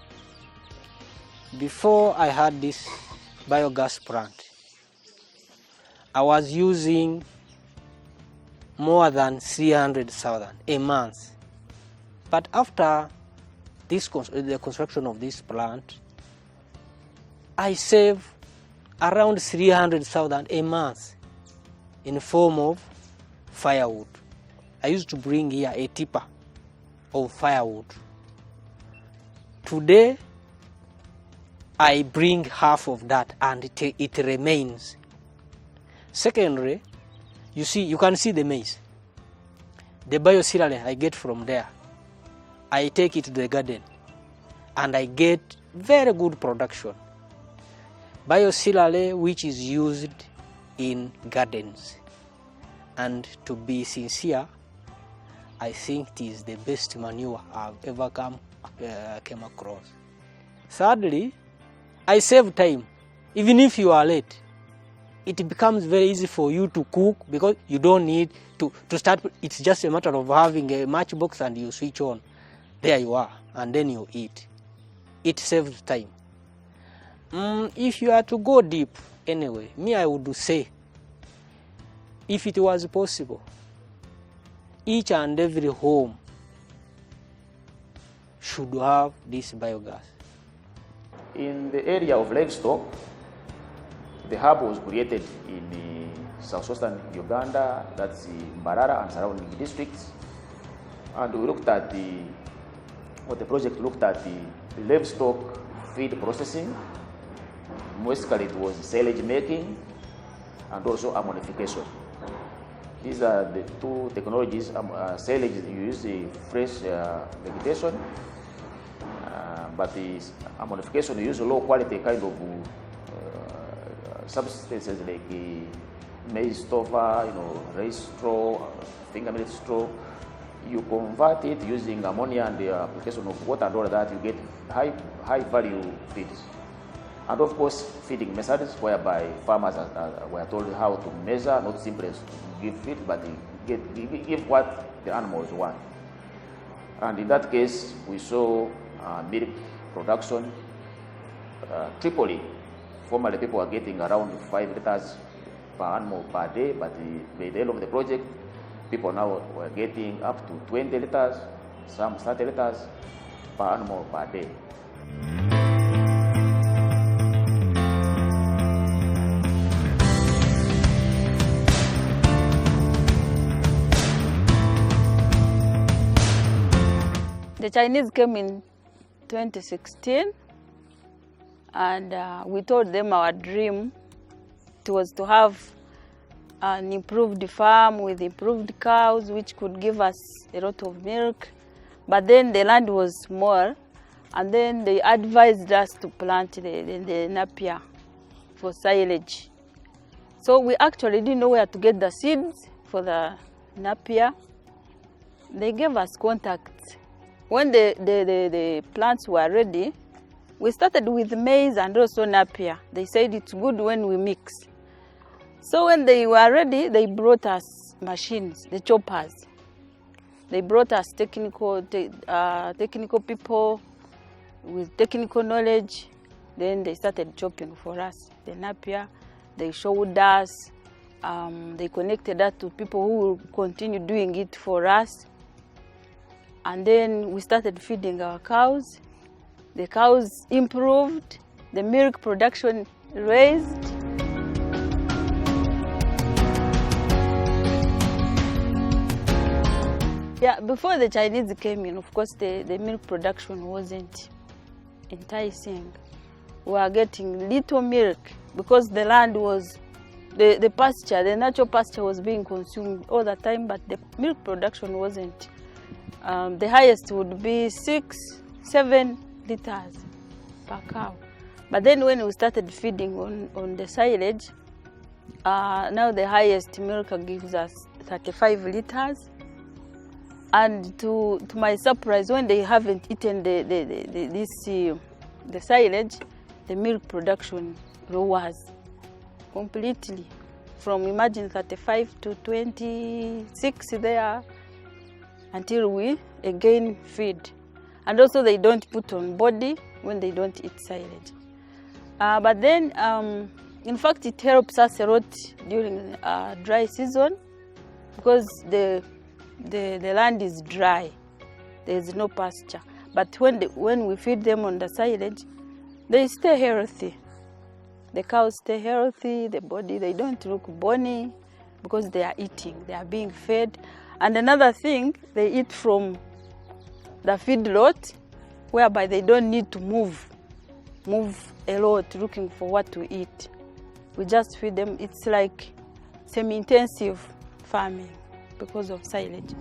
Before I had this biogas plant, I was using more than 300,000 a month. But after the construction of this plant, I save around 300,000 a month in the form of firewood. I used to bring here a tipper of firewood. Today, I bring half of that and it remains. Secondly, you can see the maize. The biocereal I get from there, I take it to the garden and I get very good production. Biocereal which is used in gardens. And to be sincere, I think it is the best manure I've ever came across. Thirdly, I save time. Even if you are late, it becomes very easy for you to cook because you don't need to start. It's just a matter of having a matchbox and you switch on. There you are, and then you eat. It saves time. If you are to go deep, anyway, I would say, if it was possible, each and every home should have this biogas. In the area of livestock, the hub was created in southwestern Uganda, that's Mbarara and surrounding districts. And we looked at what the project looked at the livestock feed processing. Mostly it was silage making and also ammonification. These are the two technologies. Silage, you use the fresh vegetation, but the ammonification, you use low quality kind of substances like maize stova, rice straw, finger millet straw. You convert it using ammonia and the application of water and all that, you get high value feeds. And of course, feeding methods whereby farmers were told how to measure, not simply give feed, but give what the animals want. And in that case, we saw milk production tripling. Formerly, people were getting around 5 liters per animal per day, but by the end of the project, people now were getting up to 20 liters, some 30 liters per animal per day. The Chinese came in 2016, and we told them our dream it was to have an improved farm with improved cows, which could give us a lot of milk. But then the land was small, and then they advised us to plant the napier for silage. So we actually didn't know where to get the seeds for the napier. They gave us contacts. When the plants were ready, we started with maize and also napier. They said it's good when we mix. So when they were ready, they brought us machines, the choppers. They brought us technical people with technical knowledge. Then they started chopping for us the napier. They showed us. They connected us to people who will continue doing it for us. And then we started feeding our cows. The cows improved. The milk production raised. Yeah, before the Chinese came in, of course, the milk production wasn't enticing. We were getting little milk because the land was, the pasture, the natural pasture was being consumed all the time, but the milk production wasn't. The highest would be 6-7 liters per cow. But then when we started feeding on the silage, now the highest milk gives us 35 liters. And to my surprise, when they haven't eaten the silage, the milk production lowers completely. From imagine 35 to 26 there until we again feed. And also they don't put on body when they don't eat silage. But then, in fact, it helps us a lot during dry season because the land is dry. There is no pasture. But when we feed them on the silage, they stay healthy. The cows stay healthy, the body, they don't look bony because they are eating, they are being fed. And another thing, they eat from the feedlot, whereby they don't need to move a lot looking for what to eat. We just feed them. It's like semi-intensive farming because of silage.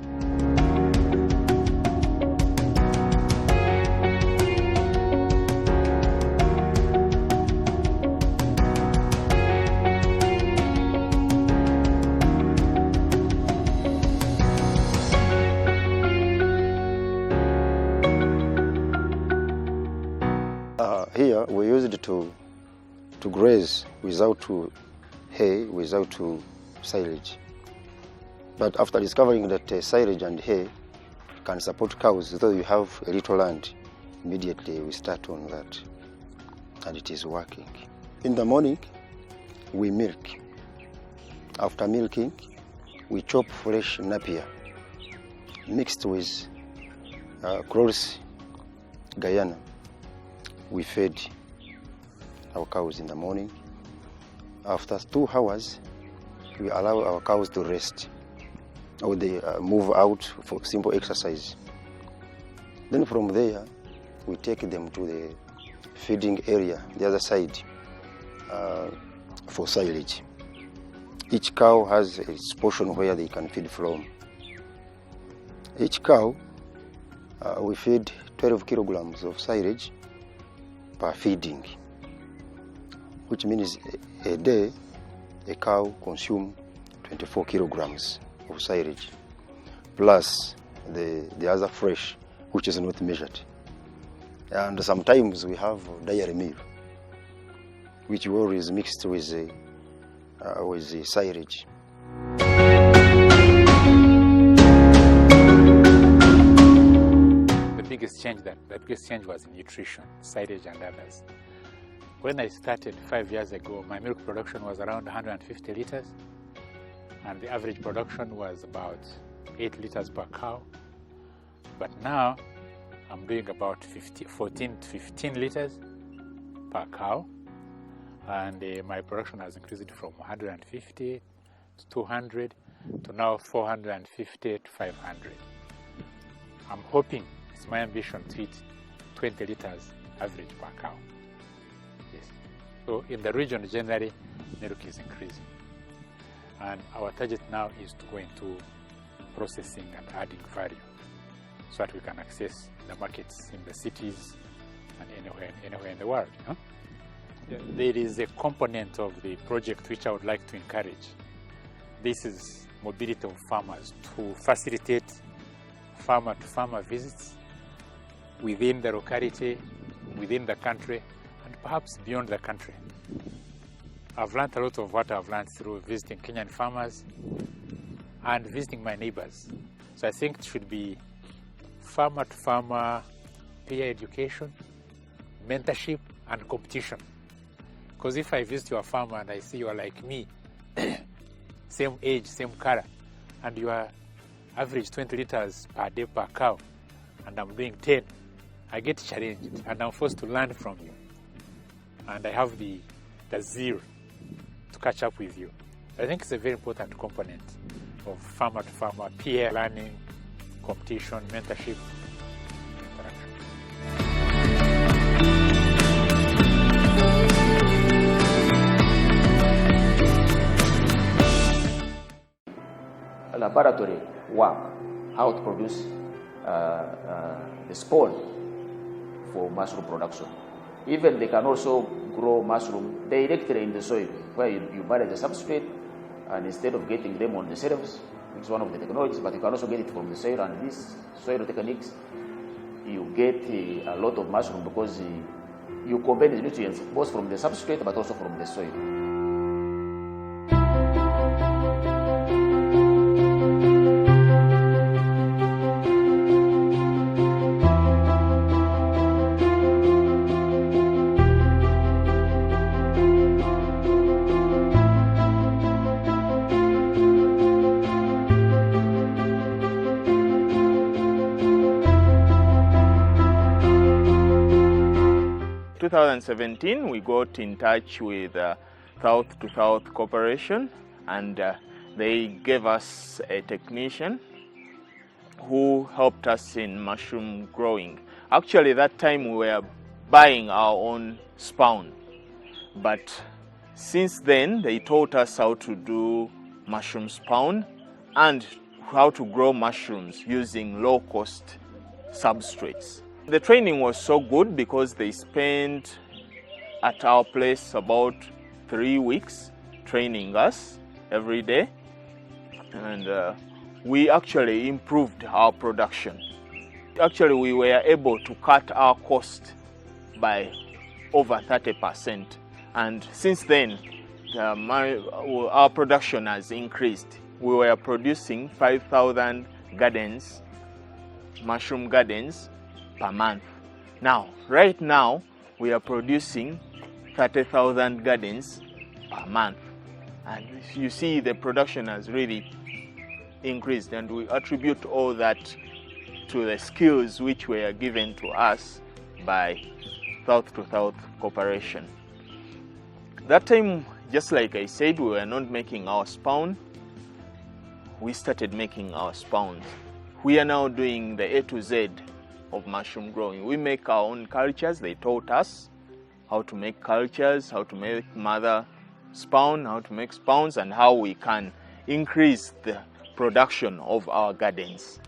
Here we used to graze without hay, without silage. But after discovering that silage and hay can support cows, though you have a little land, immediately we start on that, and it is working. In the morning, we milk. After milking, we chop fresh napier mixed with Cross Guyana. We feed our cows in the morning. After 2 hours, we allow our cows to rest, or they move out for simple exercise. Then from there, we take them to the feeding area, the other side, for silage. Each cow has its portion where they can feed from. Each cow, we feed 12 kilograms of silage per feeding, which means a day a cow consumes 24 kilograms of silage, plus the other fresh, which is not measured. And sometimes we have dairy meal, which we always mixed with the silage. The biggest change was in nutrition, silage and others. When I started 5 years ago, my milk production was around 150 liters, and the average production was about 8 liters per cow. But now, I'm doing about 14 to 15 liters per cow, and my production has increased from 150 to 200 to now 450 to 500. I'm hoping, it's my ambition to hit 20 liters average per cow. Yes. So in the region generally, milk is increasing. And our target now is to go into processing and adding value so that we can access the markets in the cities and anywhere in the world. You know? There is a component of the project which I would like to encourage. This is mobility of farmers, to facilitate farmer-to-farmer visits within the locality, within the country, and perhaps beyond the country. I've learned a lot of what I've learned through visiting Kenyan farmers and visiting my neighbors. So I think it should be farmer-to-farmer peer education, mentorship, and competition. Because if I visit your farmer and I see you are like me, same age, same color, and you are average 20 liters per day per cow, and I'm doing 10, I get challenged, and I'm forced to learn from you. And I have the zeal to catch up with you. I think it's a very important component of farmer-to-farmer peer learning, competition, mentorship, interaction. Laboratory work, how to produce the spawn for mushroom production. Even they can also grow mushroom directly in the soil, where you manage the substrate, and instead of getting them on the shelves, which is one of the technologies, but you can also get it from the soil, and these soil techniques, you get a lot of mushroom because you combine the nutrients both from the substrate but also from the soil. 2017, we got in touch with South-South Cooperation, and they gave us a technician who helped us in mushroom growing. Actually, that time we were buying our own spawn, but since then they taught us how to do mushroom spawn and how to grow mushrooms using low-cost substrates. The training was so good because they spent at our place about 3 weeks training us every day, and we actually improved our production. Actually, we were able to cut our cost by over 30%, and since then our production has increased. We were producing 5,000 gardens, mushroom gardens, per month. Now, right now, we are producing 30,000 gardens per month. And you see the production has really increased, and we attribute all that to the skills which were given to us by South-to-South Cooperation. That time, just like I said, we were not making our spawn. We started making our spawns. We are now doing the A to Z of mushroom growing. We make our own cultures. They taught us how to make cultures, how to make mother spawn, how to make spawns, and how we can increase the production of our gardens.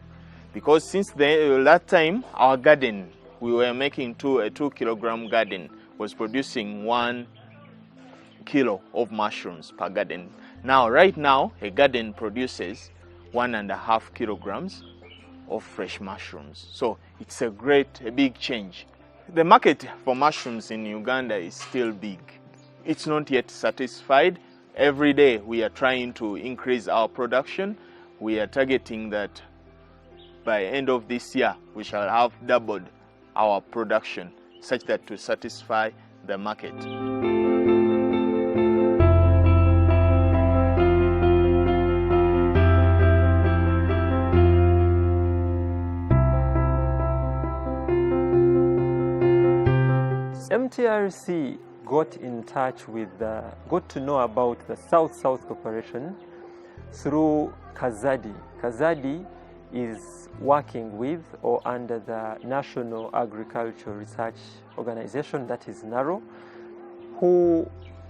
Because since that time, our garden, we were making a 2 kilogram garden was producing 1 kilo of mushrooms per garden. Now, right now, a garden produces 1.5 kilograms of fresh mushrooms. So it's a big change. The market for mushrooms in Uganda is still big. It's not yet satisfied. Every day we are trying to increase our production. We are targeting that by end of this year we shall have doubled our production such that to satisfy the market. MTRC got in touch with, got to know about the South-South Cooperation through Kazadi. Kazadi is working with or under the National Agricultural Research Organization, that is NARO, who,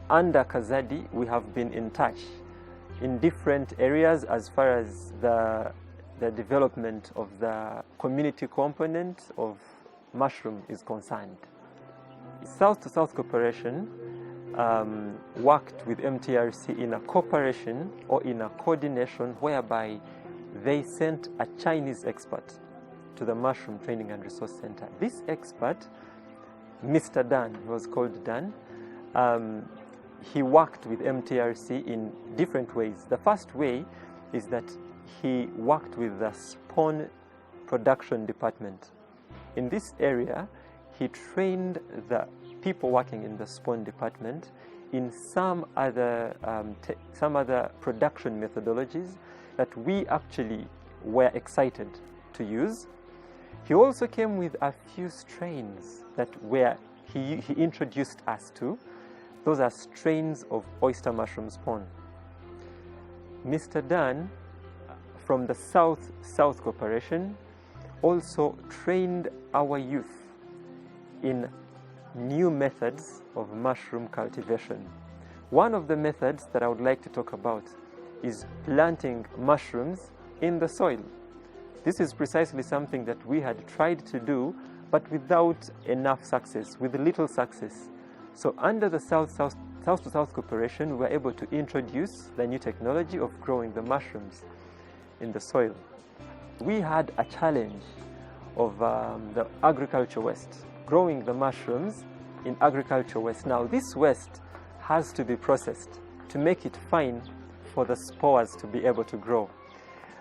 under Kazadi, we have been in touch in different areas as far as the development of the community component of mushroom is concerned. South-to-South Cooperation worked with MTRC in a cooperation or in a coordination whereby they sent a Chinese expert to the Mushroom Training and Resource Center. This expert, Mr. Dan, he was called Dan, he worked with MTRC in different ways. The first way is that he worked with the spawn production department. In this area, he trained the people working in the spawn department in some other production methodologies that we actually were excited to use. He also came with a few strains that he introduced us to. Those are strains of oyster mushroom spawn. Mr. Dan from the South-South Cooperation also trained our youth in new methods of mushroom cultivation. One of the methods that I would like to talk about is planting mushrooms in the soil. This is precisely something that we had tried to do, but without enough success, with little success. So under the South-to-South Cooperation, we were able to introduce the new technology of growing the mushrooms in the soil. We had a challenge of the agriculture waste, growing the mushrooms in agriculture waste. Now this waste has to be processed to make it fine for the spores to be able to grow.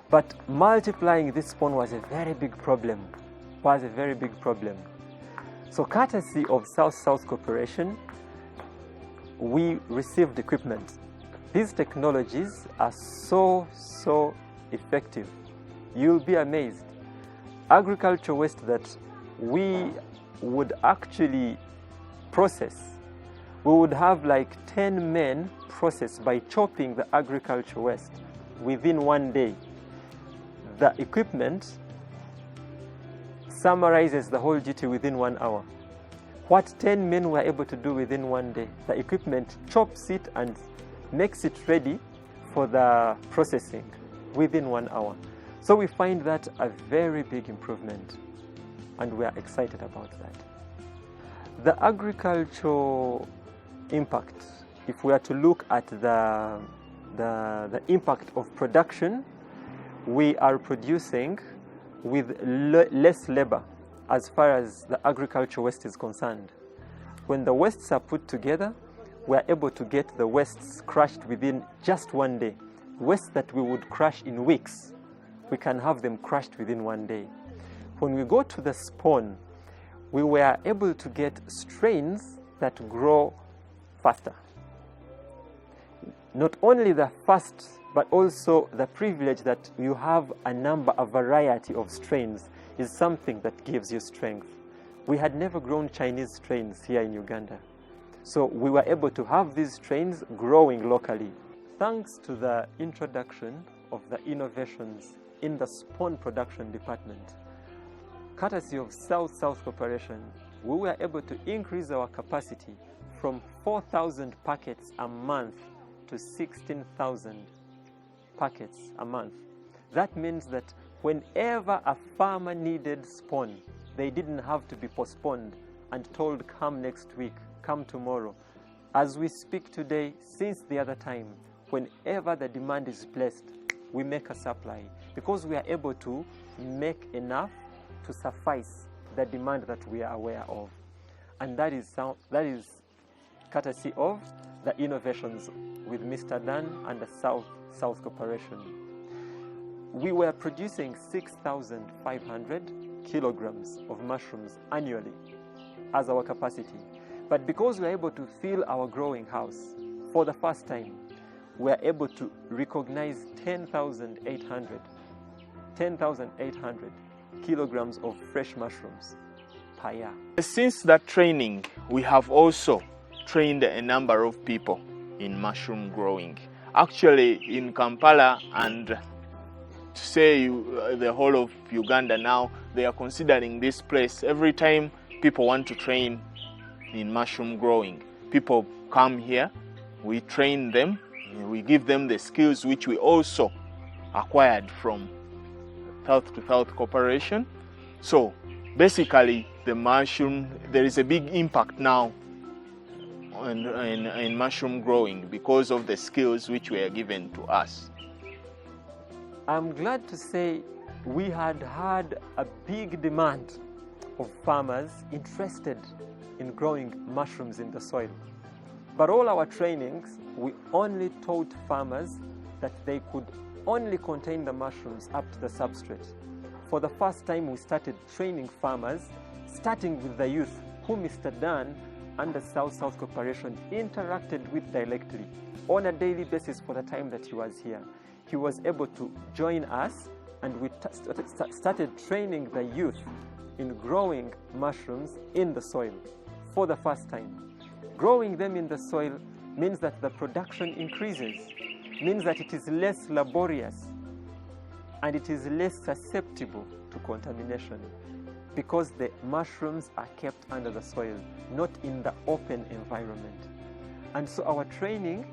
But multiplying this spawn was a very big problem, So courtesy of South-South Cooperation, we received equipment. These technologies are so effective. You'll be amazed. Agriculture waste that we would actually process, we would have like 10 men process by chopping the agriculture waste within 1 day. The equipment summarizes the whole duty within 1 hour. What 10 men were able to do within 1 day, the equipment chops it and makes it ready for the processing within 1 hour. So we find that a very big improvement, and we are excited about that. The agricultural impact, if we are to look at the impact of production, we are producing with less labor as far as the agricultural waste is concerned. When the wastes are put together, we are able to get the wastes crushed within just 1 day. Wastes that we would crush in weeks, we can have them crushed within 1 day. When we go to the spawn, we were able to get strains that grow faster. Not only the fast, but also the privilege that you have a variety of strains is something that gives you strength. We had never grown Chinese strains here in Uganda. So we were able to have these strains growing locally. Thanks to the introduction of the innovations in the spawn production department, courtesy of South-South Cooperation, we were able to increase our capacity from 4,000 packets a month to 16,000 packets a month. That means that whenever a farmer needed spawn, they didn't have to be postponed and told, come next week, come tomorrow. As we speak today, since the other time, whenever the demand is placed, we make a supply because we are able to make enough to suffice the demand that we are aware of. And that is courtesy of the innovations with Mr. Dan and the South-South Cooperation. We were producing 6,500 kilograms of mushrooms annually as our capacity. But because we are able to fill our growing house for the first time, we are able to recognize 10,800 kilograms of fresh mushrooms per year. Since that training, we have also trained a number of people in mushroom growing. Actually, in Kampala and to say the whole of Uganda now, they are considering this place. Every time people want to train in mushroom growing, people come here, we train them, we give them the skills which we also acquired from South-to-South Cooperation. So basically the mushroom, there is a big impact now in mushroom growing because of the skills which were given to us. I'm glad to say we had a big demand of farmers interested in growing mushrooms in the soil. But all our trainings, we only taught farmers that they could only contain the mushrooms up to the substrate. For the first time, we started training farmers, starting with the youth who Mr. Dan under South-South Cooperation interacted with directly on a daily basis for the time that he was here. He was able to join us, and we started training the youth in growing mushrooms in the soil for the first time. Growing them in the soil means that the production increases, means that it is less laborious, and it is less susceptible to contamination because the mushrooms are kept under the soil, not in the open environment. And so our training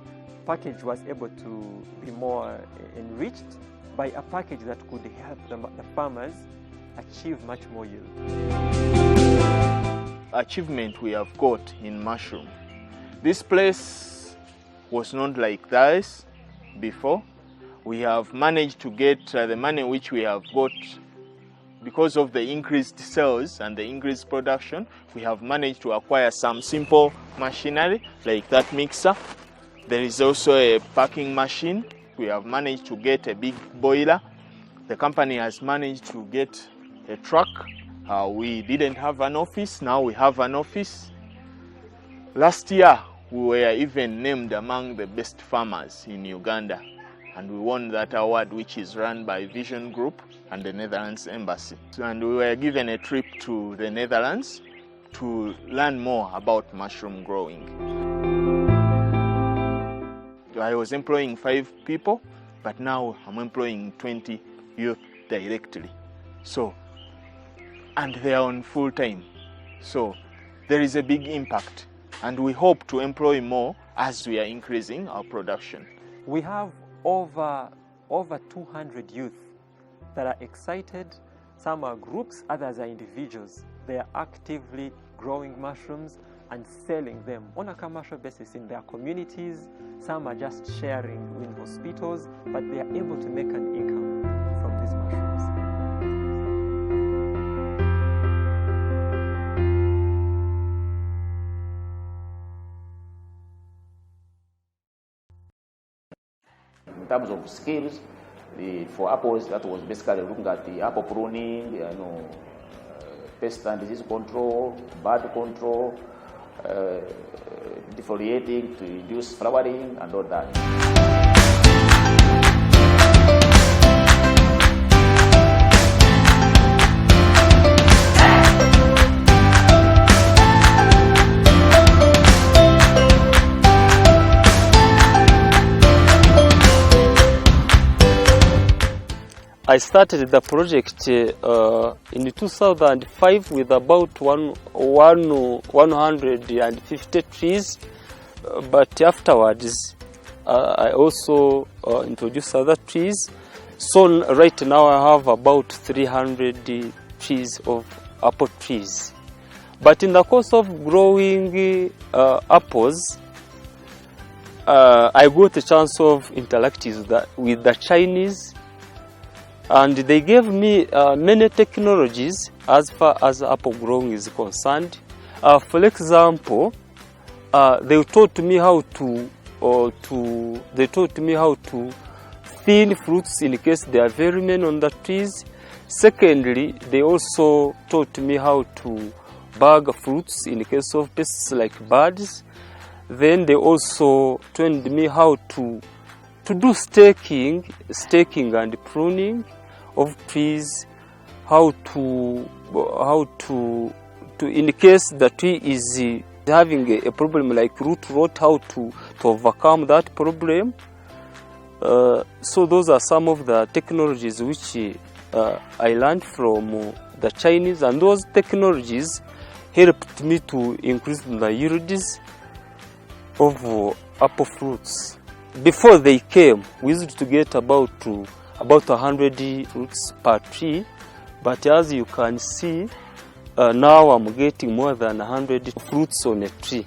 package was able to be more enriched by a package that could help the farmers achieve much more yield. Achievement we have got in mushroom. This place was not like this before. We have managed to get the money which we have got because of the increased sales and the increased production. We have managed to acquire some simple machinery like that mixer. There is also a packing machine. We have managed to get a big boiler. The company has managed to get a truck. We didn't have an office, now we have an office. Last year, we were even named among the best farmers in Uganda, and we won that award, which is run by Vision Group and the Netherlands Embassy. And we were given a trip to the Netherlands to learn more about mushroom growing. I was employing 5 people, but now I'm employing 20 youth directly. And they are on full time. So there is a big impact, and we hope to employ more as we are increasing our production. We have over 200 youth that are excited. Some are groups, others are individuals. They are actively growing mushrooms and selling them on a commercial basis in their communities. Some are just sharing in hospitals, but they are able to make an income from these mushrooms. In terms of skills, for apples, that was basically looking at the apple pruning, pest and disease control, bud control, defoliating to reduce flowering and all that. I started the project in 2005 with about 150 trees, but afterwards I also introduced other trees. So right now I have about 300 trees of apple trees. But in the course of growing apples, I got a chance of interacting with the Chinese, and they gave me many technologies as far as apple growing is concerned. For example, they taught me how to thin fruits in case there are very many on the trees. Secondly, they also taught me how to bag fruits in case of pests like birds. Then they also trained me how to do staking and pruning of trees, how to in case the tree is having a problem like root rot, how to overcome that problem. So those are some of the technologies which I learned from the Chinese, and those technologies helped me to increase the yields of apple fruits. Before they came, we used to get about 100 fruits per tree, but as you can see, now I'm getting more than 100 fruits on a tree.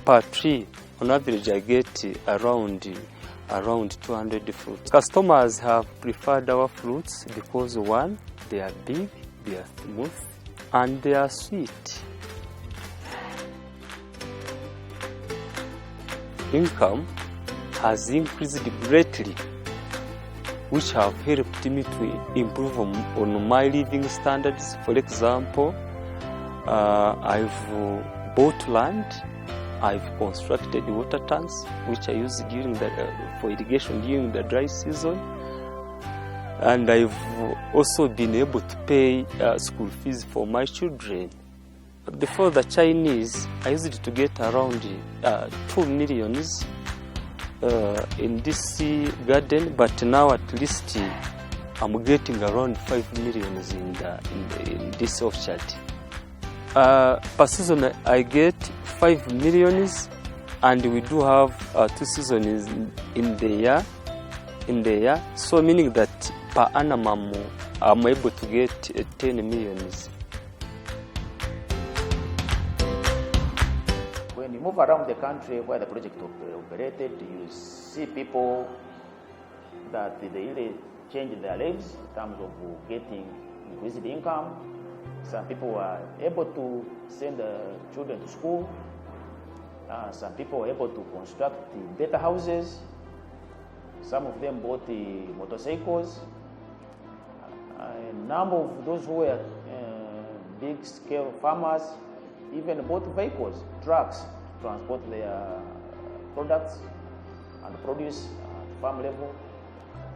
Per tree, on average, I get around 200 fruits. Customers have preferred our fruits because, one, they are big, they are smooth, and they are sweet. Income has increased greatly, which have helped me to improve on my living standards. For example, I've bought land, I've constructed water tanks, which I use for irrigation during the dry season, and I've also been able to pay school fees for my children. Before the Chinese, I used to get around 2 millions in this garden, but now at least I'm getting around 5 millions in this orchard. Per season I get 5 millions, and we do have 2 seasons in the year. So meaning that per annum I'm able to get 10 millions. When you move around the country where the project operated, you see people that they really change their lives in terms of getting increased income. Some people were able to send their children to school. Some people were able to construct better houses. Some of them bought the motorcycles. A number of those who were big-scale farmers even bought vehicles, trucks, to transport their products and produce at farm level.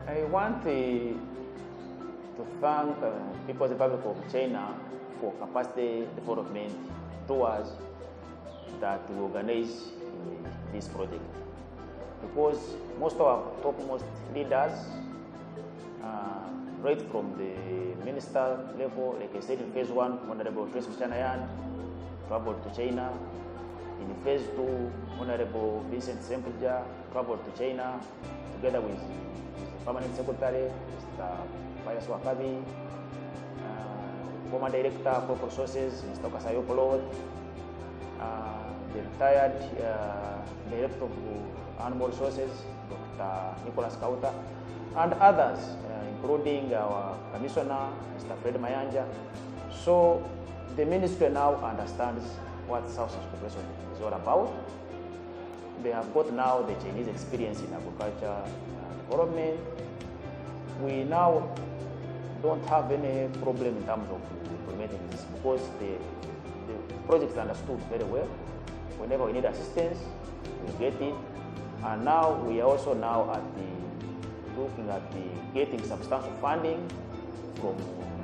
I want to thank People's Republic of China for capacity development tours that we organize in this project, because most of our topmost leaders, right from the minister level, like I said in phase 1, Honorable China-Uganda traveled to China. In phase 2, Honorable Vincent Sempulja traveled to China together with the permanent secretary, Mr. Pius Wakabi, former director of corporate resources, Mr. Kasayo Polot, the retired director of animal resources, Dr. Nicholas Kauta, and others, including our commissioner, Mr. Fred Mayanja. So the ministry now understands what South-South Cooperation is all about. They have got now the Chinese experience in agriculture development. We now don't have any problem in terms of implementing this, because the project is understood very well. Whenever we need assistance, we get it. And now we are also now looking at getting substantial funding from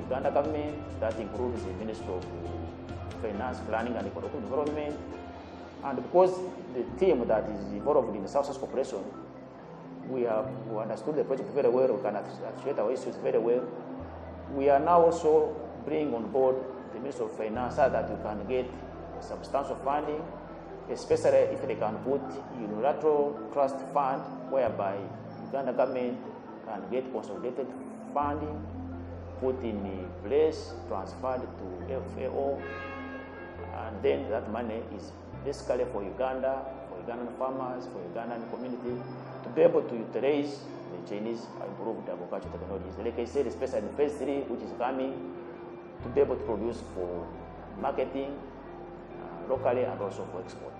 Uganda government. That includes the Ministry of Finance, Planning and Economic Development. And because the team that is involved in the South-South Cooperation, we understood the project very well, we can articulate our issues very well. We are now also bringing on board the Ministry of Finance so that we can get substantial funding, especially if they can put unilateral trust fund whereby Uganda government can get consolidated funding, put in place, transferred to FAO, and then that money is basically for Uganda, for Ugandan farmers, for Ugandan community, to be able to utilize the Chinese improved agricultural technologies. Like I said, especially in phase 3, which is coming, to be able to produce for marketing locally and also for export.